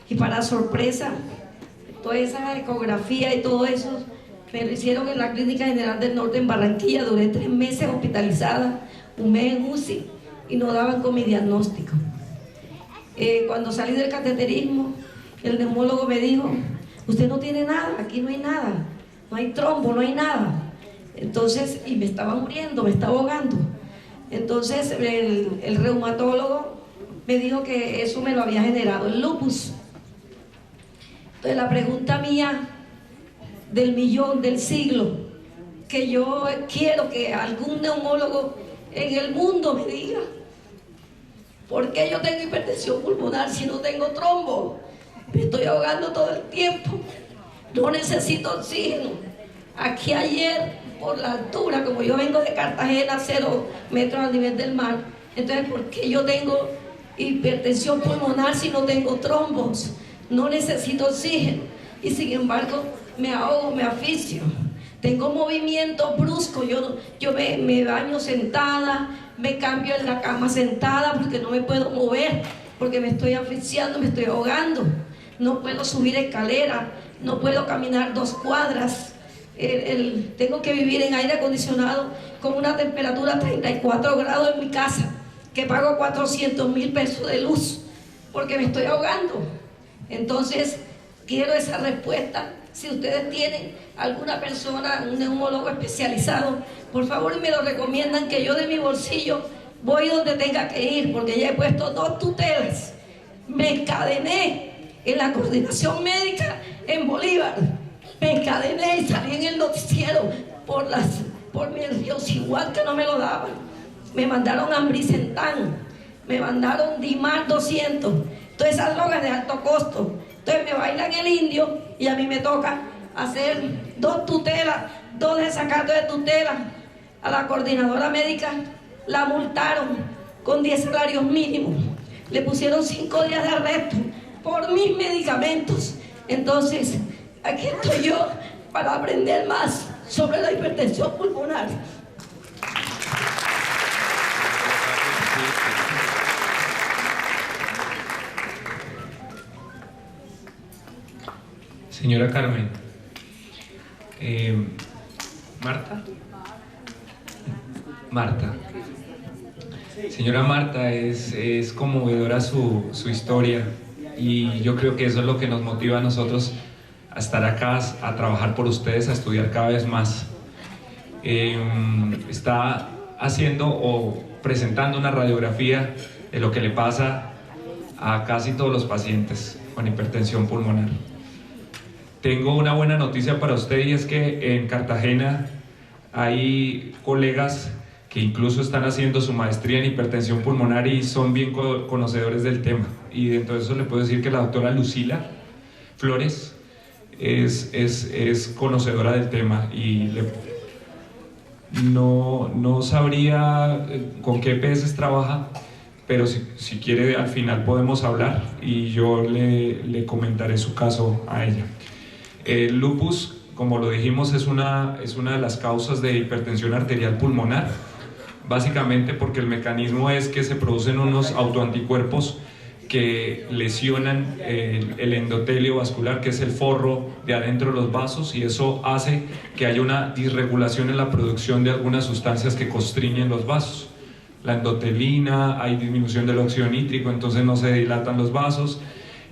y, para sorpresa, toda esa ecografía y todo eso me lo hicieron en la Clínica General del Norte en Barranquilla. Duré 3 meses hospitalizada, 1 mes en UCI, y no daban con mi diagnóstico. Cuando salí del cateterismo, el neumólogo me dijo: usted no tiene nada, aquí no hay nada, no hay trombo, no hay nada. Entonces, y me estaba muriendo, me estaba ahogando. Entonces el reumatólogo me dijo que eso me lo había generado el lupus. Entonces la pregunta mía del millón, del siglo, que yo quiero que algún neumólogo en el mundo me diga: ¿por qué yo tengo hipertensión pulmonar si no tengo trombo? Me estoy ahogando todo el tiempo, no necesito oxígeno. Aquí ayer, por la altura, como yo vengo de Cartagena, 0 metros al nivel del mar, entonces ¿por qué yo tengo hipertensión pulmonar si no tengo trombos? No necesito oxígeno y sin embargo me ahogo, me asfixio. Tengo movimientos bruscos, yo me baño sentada, me cambio en la cama sentada porque no me puedo mover, porque me estoy asfixiando, me estoy ahogando. No puedo subir escalera, no puedo caminar 2 cuadras. Tengo que vivir en aire acondicionado con una temperatura 34 grados en mi casa, que pago 400.000 pesos de luz porque me estoy ahogando. Entonces quiero esa respuesta. Si ustedes tienen alguna persona, un neumólogo especializado, por favor me lo recomiendan, que yo de mi bolsillo voy donde tenga que ir, porque ya he puesto 2 tutelas, me encadené en la coordinación médica en Bolívar, me encadené y salí en el noticiero por mi igual que no me lo daban. Me mandaron Ambricentán, me mandaron Dimar 200, todas esas drogas de alto costo. Entonces me bailan el indio y a mí me toca hacer 2 tutelas, 2 desacatos de tutela. A la coordinadora médica la multaron con 10 salarios mínimos, le pusieron 5 días de arresto por mis medicamentos. Entonces aquí estoy yo para aprender más sobre la hipertensión pulmonar. Señora Carmen, Marta. Señora Marta, es conmovedora su historia, y yo creo que eso es lo que nos motiva a nosotros a estar acá, a trabajar por ustedes, a estudiar cada vez más. Está haciendo o presentando una radiografía de lo que le pasa a casi todos los pacientes. con hipertensión pulmonar. Tengo una buena noticia para usted y es que en Cartagena hay colegas que incluso están haciendo su maestría en hipertensión pulmonar y son bien conocedores del tema. Y dentro de eso le puedo decir que la doctora Lucila Flores es conocedora del tema y no sabría con qué EPS trabaja, pero si quiere al final podemos hablar y yo le comentaré su caso a ella. El lupus, como lo dijimos, es una de las causas de hipertensión arterial pulmonar, básicamente porque el mecanismo es que se producen unos autoanticuerpos que lesionan el endotelio vascular, que es el forro de adentro de los vasos, y eso hace que haya una disregulación en la producción de algunas sustancias que constriñen los vasos. La endotelina, hay disminución del óxido nítrico, entonces no se dilatan los vasos,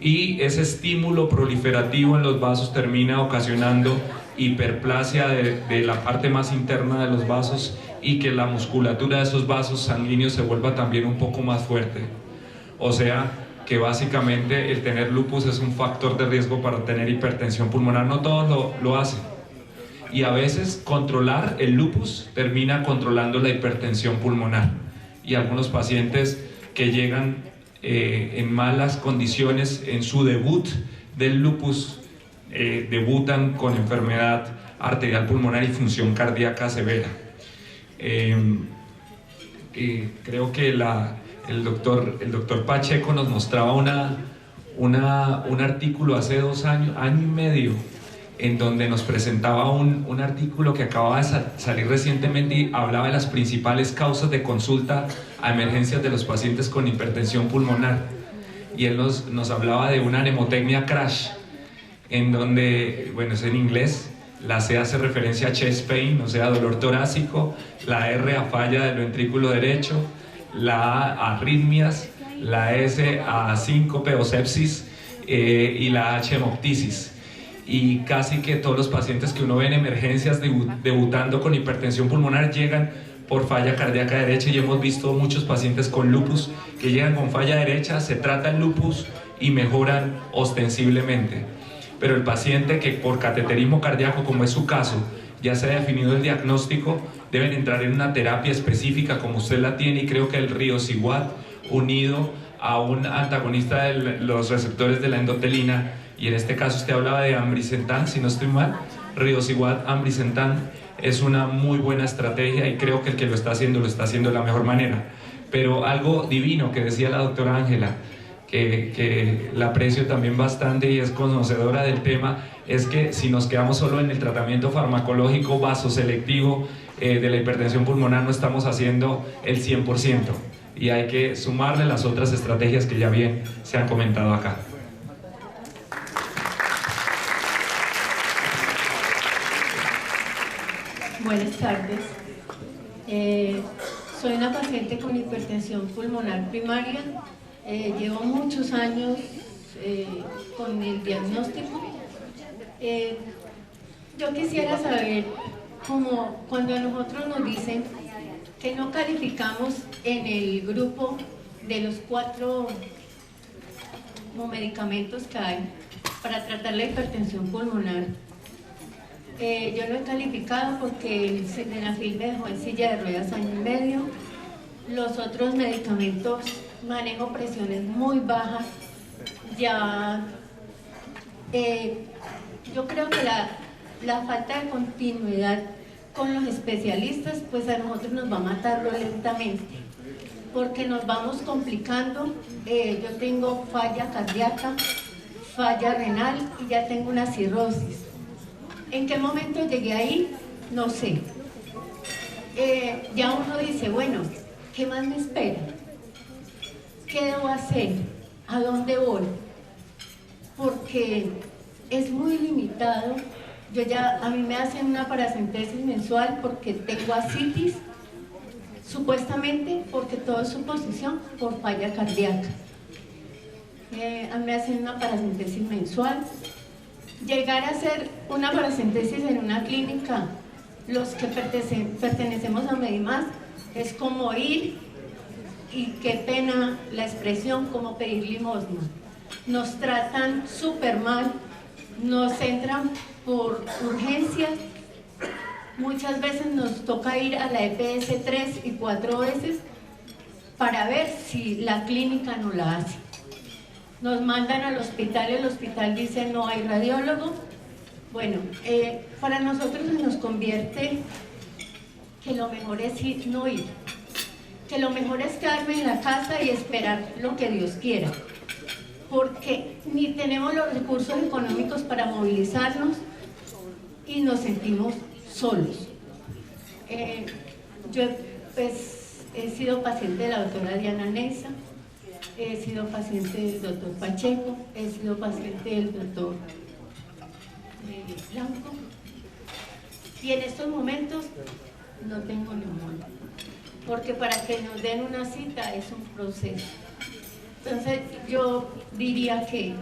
y ese estímulo proliferativo en los vasos termina ocasionando hiperplasia de la parte más interna de los vasos y que la musculatura de esos vasos sanguíneos se vuelva también un poco más fuerte. O sea, que básicamente el tener lupus es un factor de riesgo para tener hipertensión pulmonar. No todos lo hacen. Y a veces controlar el lupus termina controlando la hipertensión pulmonar. Y algunos pacientes que llegan en malas condiciones en su debut del lupus, debutan con enfermedad arterial pulmonar y función cardíaca severa. Creo que el doctor Pacheco nos mostraba un artículo hace 2 años, año y medio, en donde nos presentaba un artículo que acababa de salir recientemente y hablaba de las principales causas de consulta a emergencias de los pacientes con hipertensión pulmonar. Y él nos hablaba de una nemotecnia crash, en donde, bueno, es en inglés, la C hace referencia a chest pain, o sea, dolor torácico, la R a falla del ventrículo derecho, la A a arritmias, la S a síncope o sepsis y la H hemoptisis. Y casi que todos los pacientes que uno ve en emergencias debutando con hipertensión pulmonar llegan por falla cardíaca derecha, y hemos visto muchos pacientes con lupus que llegan con falla derecha, se trata el lupus y mejoran ostensiblemente. Pero el paciente que por cateterismo cardíaco, como es su caso, ya se ha definido el diagnóstico, deben entrar en una terapia específica como usted la tiene, y creo que el riociguat unido a un antagonista de los receptores de la endotelina, y en este caso usted hablaba de ambrisentan, si no estoy mal, riociguat ambrisentan es una muy buena estrategia, y creo que el que lo está haciendo de la mejor manera. Pero algo divino que decía la doctora Ángela, que la aprecio también bastante y es conocedora del tema, es que si nos quedamos solo en el tratamiento farmacológico vasoselectivo de la hipertensión pulmonar, no estamos haciendo el 100%, y hay que sumarle las otras estrategias que ya bien se han comentado acá. Buenas tardes. Soy una paciente con hipertensión pulmonar primaria. Llevo muchos años con el diagnóstico. Yo quisiera saber, como cuando a nosotros nos dicen que no calificamos en el grupo de los 4 medicamentos que hay para tratar la hipertensión pulmonar, yo no he calificado porque el sildenafil me dejó en silla de ruedas año y medio. Los otros medicamentos manejo presiones muy bajas. Ya yo creo que la falta de continuidad con los especialistas, pues a nosotros nos va a matarlo lentamente, porque nos vamos complicando. Yo tengo falla cardíaca, falla renal y ya tengo una cirrosis. ¿En qué momento llegué ahí? No sé. Ya uno dice, bueno, ¿qué más me espera? ¿Qué debo hacer? ¿A dónde voy? Porque es muy limitado. A mí me hacen una paracentesis mensual porque tengo ascitis, supuestamente porque todo es suposición por falla cardíaca. A mí me hacen una paracentesis mensual. Llegar a hacer una paracentesis en una clínica, los que pertenecemos a Medimás, es como ir, y qué pena la expresión, como pedir limosna. nos tratan súper mal, nos entran por urgencias, muchas veces nos toca ir a la EPS 3 y 4 veces para ver si la clínica no la hace. Nos mandan al hospital, el hospital dice no hay radiólogo. Bueno, para nosotros se nos convierte que lo mejor es no ir, que lo mejor es quedarme en la casa y esperar lo que Dios quiera, porque ni tenemos los recursos económicos para movilizarnos y nos sentimos solos. Yo pues he sido paciente de la doctora Diana Neza, he sido paciente del doctor Pacheco, he sido paciente del doctor Blanco, y en estos momentos no tengo ninguno, porque para que nos den una cita es un proceso. Entonces yo diría que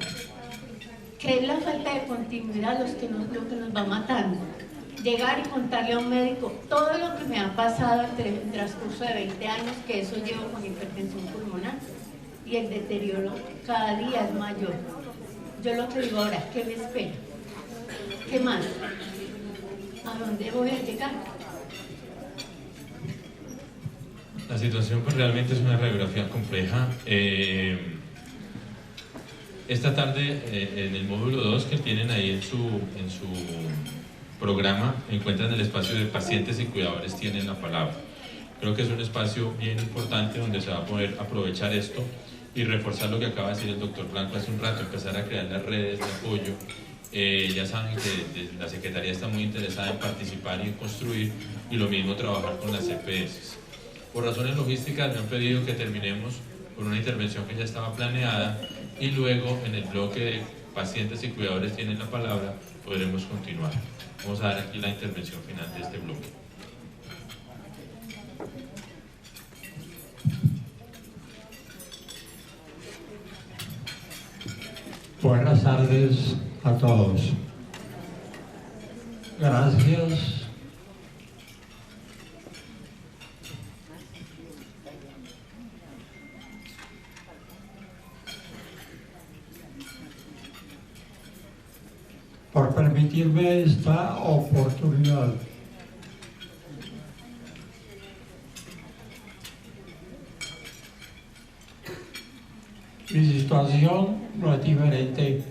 es la falta de continuidad lo que nos va matando. Llegar y contarle a un médico todo lo que me ha pasado entre el transcurso de 20 años, que eso llevo con hipertensión pulmonar, y el deterioro cada día es mayor. Yo lo que digo ahora, ¿qué me espera? ¿Qué más? ¿A dónde voy a llegar? La situación pues realmente es una radiografía compleja. Esta tarde en el módulo 2 que tienen ahí en su programa encuentran el espacio de pacientes y cuidadores tienen la palabra. Creo que es un espacio bien importante donde se va a poder aprovechar esto y reforzar lo que acaba de decir el doctor Blanco hace un rato, empezar a crear las redes de apoyo. Ya saben que la Secretaría está muy interesada en participar y en construir, y lo mismo trabajar con las EPS. Por razones logísticas me han pedido que terminemos con una intervención que ya estaba planeada, y luego en el bloque de pacientes y cuidadores tienen la palabra, podremos continuar. Vamos a dar aquí la intervención final de este bloque. Buenas tardes a todos. Gracias por permitirme esta oportunidad. Mi situación no es diferente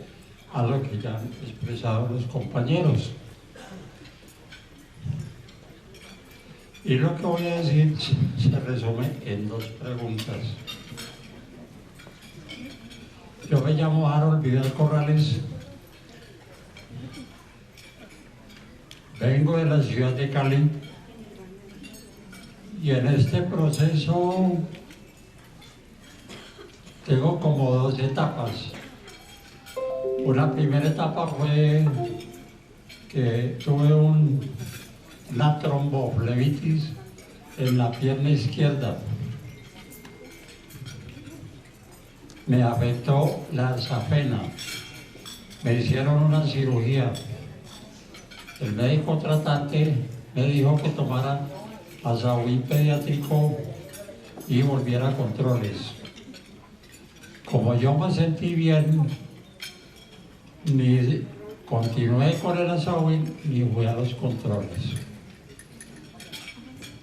a lo que ya han expresado los compañeros. Y lo que voy a decir se resume en 2 preguntas. Yo me llamo Harold Vidal Corrales. Vengo de la ciudad de Cali y en este proceso tengo como 2 etapas. Una primera etapa fue que tuve una tromboflebitis en la pierna izquierda. Me afectó la safena. Me hicieron una cirugía. El médico tratante me dijo que tomara azahuín pediátrico y volviera a controles. Como yo me sentí bien, ni continué con el azahuín ni fui a los controles.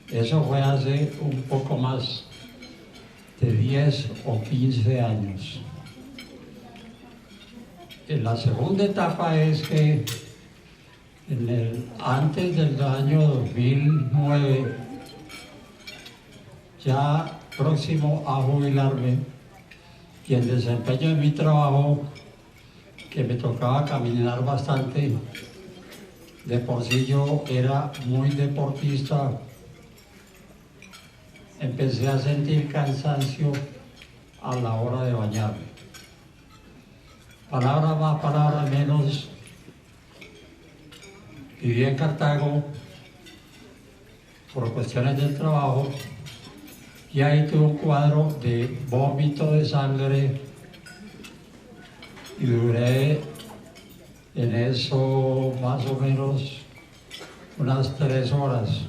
Eso fue hace un poco más de 10 o 15 años. En la segunda etapa es que antes del año 2009, ya próximo a jubilarme, y el desempeño de mi trabajo, que me tocaba caminar bastante, de por sí yo era muy deportista, empecé a sentir cansancio a la hora de bañarme. Palabra más, palabra menos, viví en Cartago por cuestiones del trabajo y ahí tuve un cuadro de vómito de sangre y duré en eso más o menos unas 3 horas.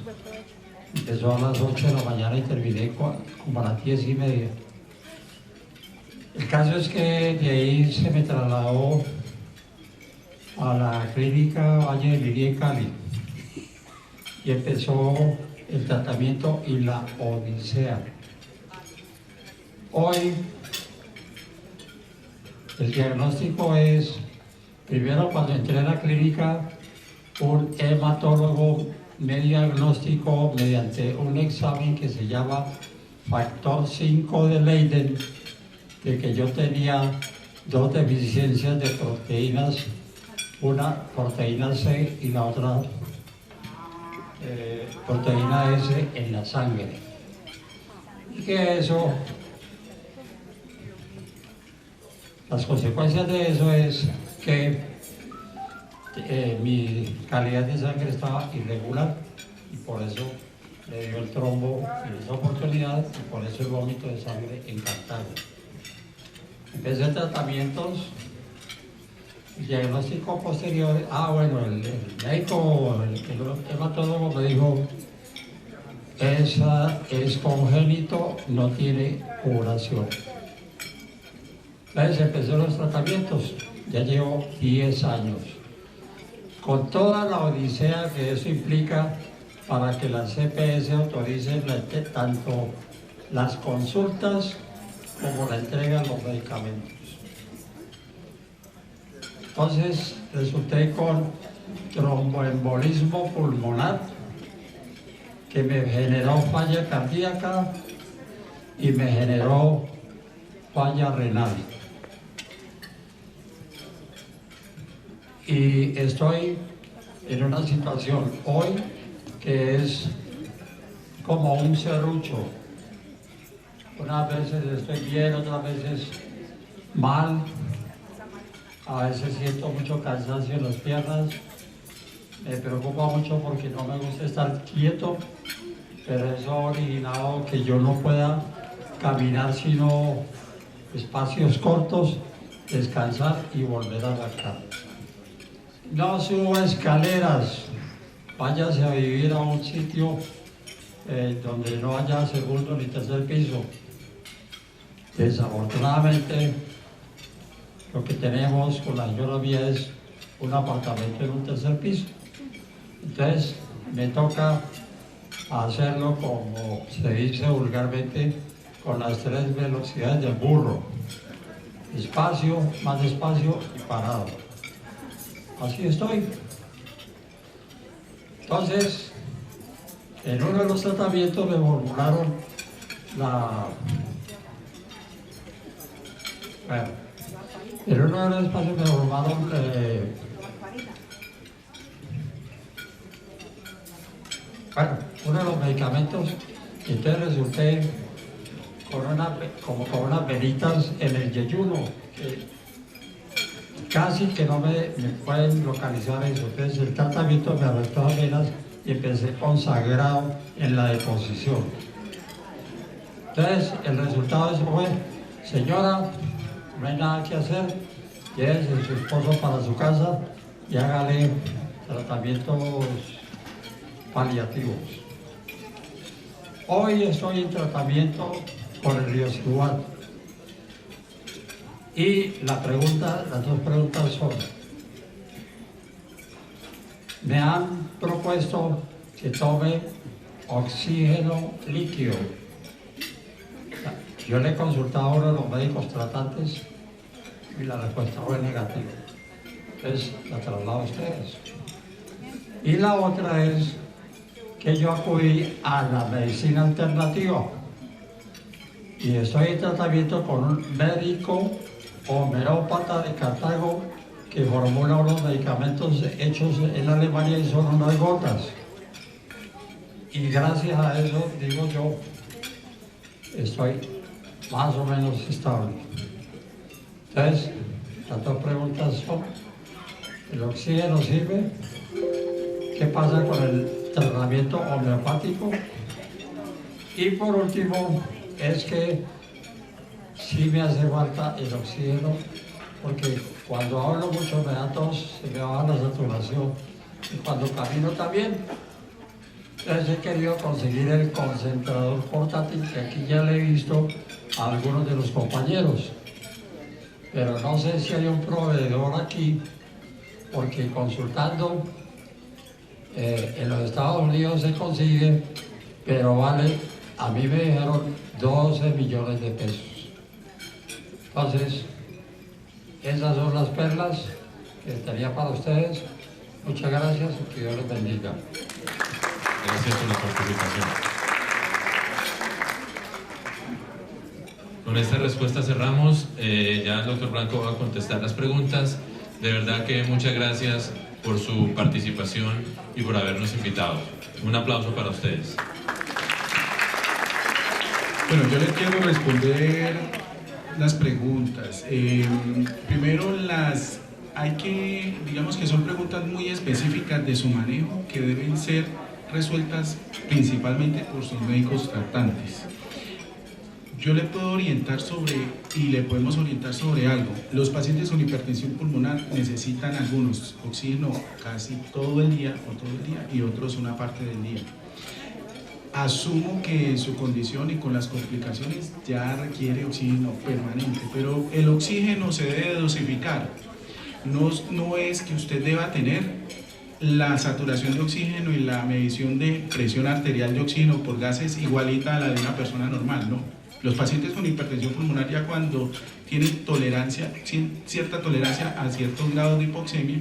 Empezó a las 8 de la mañana y terminé como a las 10:30. El caso es que de ahí se me trasladó a la clínica Valle de Liria en Cali y empezó el tratamiento y la odisea. Hoy el diagnóstico es, primero cuando entré a la clínica, un hematólogo me diagnosticó mediante un examen que se llama factor 5 de Leiden, de que yo tenía dos deficiencias de proteínas, una proteína C y la otra proteína S en la sangre. Y que eso, las consecuencias de eso es que mi calidad de sangre estaba irregular y por eso le dio el trombo en esa oportunidad y por eso el vómito de sangre en Cartago. Empecé tratamientos, el diagnóstico posterior, el médico, el hematólogo me dijo, esa es congénito, no tiene curación. Entonces empecé los tratamientos, ya llevo 10 años, con toda la odisea que eso implica para que la CPS autorice tanto las consultas como la entrega de los medicamentos. Entonces resulté con tromboembolismo pulmonar que me generó falla cardíaca y me generó falla renal. Y estoy en una situación hoy que es como un serrucho. Unas veces estoy bien, otras veces mal. A veces siento mucho cansancio en las piernas. Me preocupa mucho porque no me gusta estar quieto, pero eso ha originado que yo no pueda caminar sino espacios cortos, descansar y volver a arrancar. No suba escaleras, váyase a vivir a un sitio donde no haya segundo ni tercer piso. Desafortunadamente, lo que tenemos con la señora mía es un apartamento en un tercer piso. Entonces, me toca hacerlo como se dice vulgarmente, con las 3 velocidades del burro. Despacio, más despacio y parado. Así estoy. Entonces, en uno de los tratamientos me formularon en uno de los espacios me formaron uno de los medicamentos, y entonces resulté con unas venitas en el yeyuno, que casi que no me pueden localizar eso. Entonces el tratamiento me arrastró las venas y empecé consagrado en la deposición. Entonces el resultado de eso fue, señora, no hay nada que hacer, llévese a su esposo para su casa y hágale tratamientos paliativos. Hoy estoy en tratamiento por el riociguat. Y las dos preguntas son, me han propuesto que tome oxígeno líquido. Yo le he consultado a uno de los médicos tratantes y la respuesta fue negativa. Entonces la traslado a ustedes. Y la otra es que yo acudí a la medicina alternativa y estoy en tratamiento con un médico homeópata de Cartago que formula unos medicamentos hechos en Alemania y son unas gotas. Y gracias a eso, digo yo, estoy más o menos estable. Entonces, las dos preguntas son, ¿el oxígeno sirve? ¿Qué pasa con el tratamiento homeopático? Y por último, es que sí me hace falta el oxígeno, porque cuando hablo mucho me da tos, se me baja la saturación, y cuando camino también. Entonces he querido conseguir el concentrador portátil, que aquí ya le he visto a algunos de los compañeros. pero no sé si hay un proveedor aquí, porque consultando en los Estados Unidos se consigue, pero vale, a mí me dijeron 12 millones de pesos. Entonces, esas son las perlas que tenía para ustedes. Muchas gracias y que Dios les bendiga. Gracias por la participación. Con esta respuesta cerramos. Ya el doctor Blanco va a contestar las preguntas. De verdad que muchas gracias por su participación y por habernos invitado. Un aplauso para ustedes. Bueno, yo les quiero responder las preguntas. Primero, digamos que son preguntas muy específicas de su manejo que deben ser resueltas principalmente por sus médicos tratantes. Yo le puedo orientar y le podemos orientar sobre algo. Los pacientes con hipertensión pulmonar necesitan algunos oxígeno casi todo el día y otros una parte del día. Asumo que en su condición y con las complicaciones ya requiere oxígeno permanente, pero el oxígeno se debe dosificar. No es que usted deba tener la saturación de oxígeno y la medición de presión arterial de oxígeno por gases igualita a la de una persona normal, no. Los pacientes con hipertensión pulmonar ya cuando tienen cierta tolerancia a ciertos grados de hipoxemia,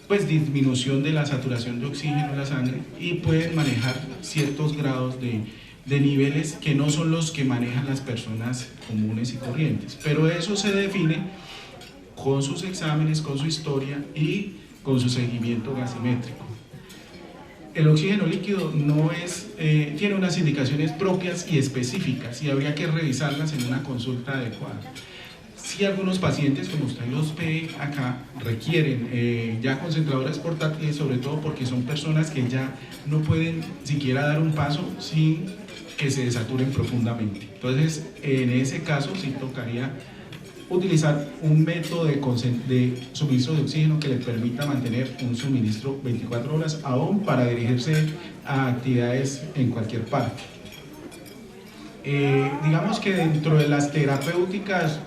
pues disminución de la saturación de oxígeno en la sangre y pueden manejar ciertos grados de niveles que no son los que manejan las personas comunes y corrientes. Pero eso se define con sus exámenes, con su historia y con su seguimiento gasimétrico. El oxígeno líquido tiene unas indicaciones propias y específicas y habría que revisarlas en una consulta adecuada. Sí, algunos pacientes, como usted los ve acá, requieren ya concentradores portátiles, sobre todo porque son personas que ya no pueden siquiera dar un paso sin que se desaturen profundamente. Entonces, en ese caso sí tocaría utilizar un método de suministro de oxígeno que le permita mantener un suministro 24 horas, aún para dirigirse a actividades en cualquier parte. Digamos que dentro de las terapéuticas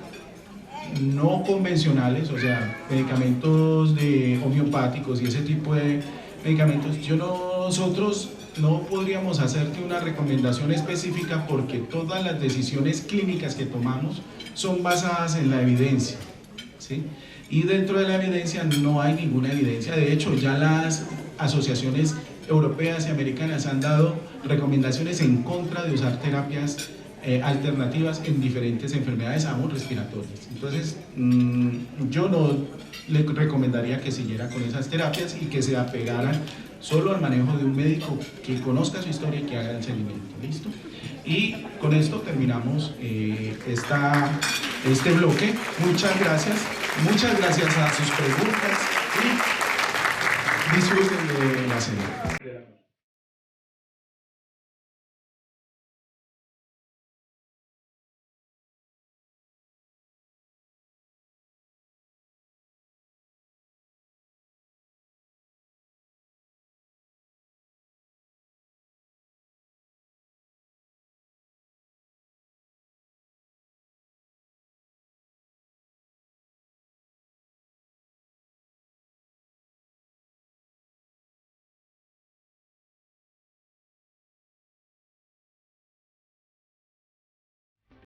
no convencionales, o sea, medicamentos homeopáticos y ese tipo de medicamentos, nosotros no podríamos hacerte una recomendación específica porque todas las decisiones clínicas que tomamos son basadas en la evidencia, ¿sí? Y dentro de la evidencia no hay ninguna evidencia. De hecho, ya las asociaciones europeas y americanas han dado recomendaciones en contra de usar terapias alternativas en diferentes enfermedades, aún respiratorias. Entonces, yo no le recomendaría que siguiera con esas terapias y que se apegaran solo al manejo de un médico que conozca su historia y que haga el seguimiento. ¿Listo? Y con esto terminamos este bloque. Muchas gracias a sus preguntas y disfruten de la cena.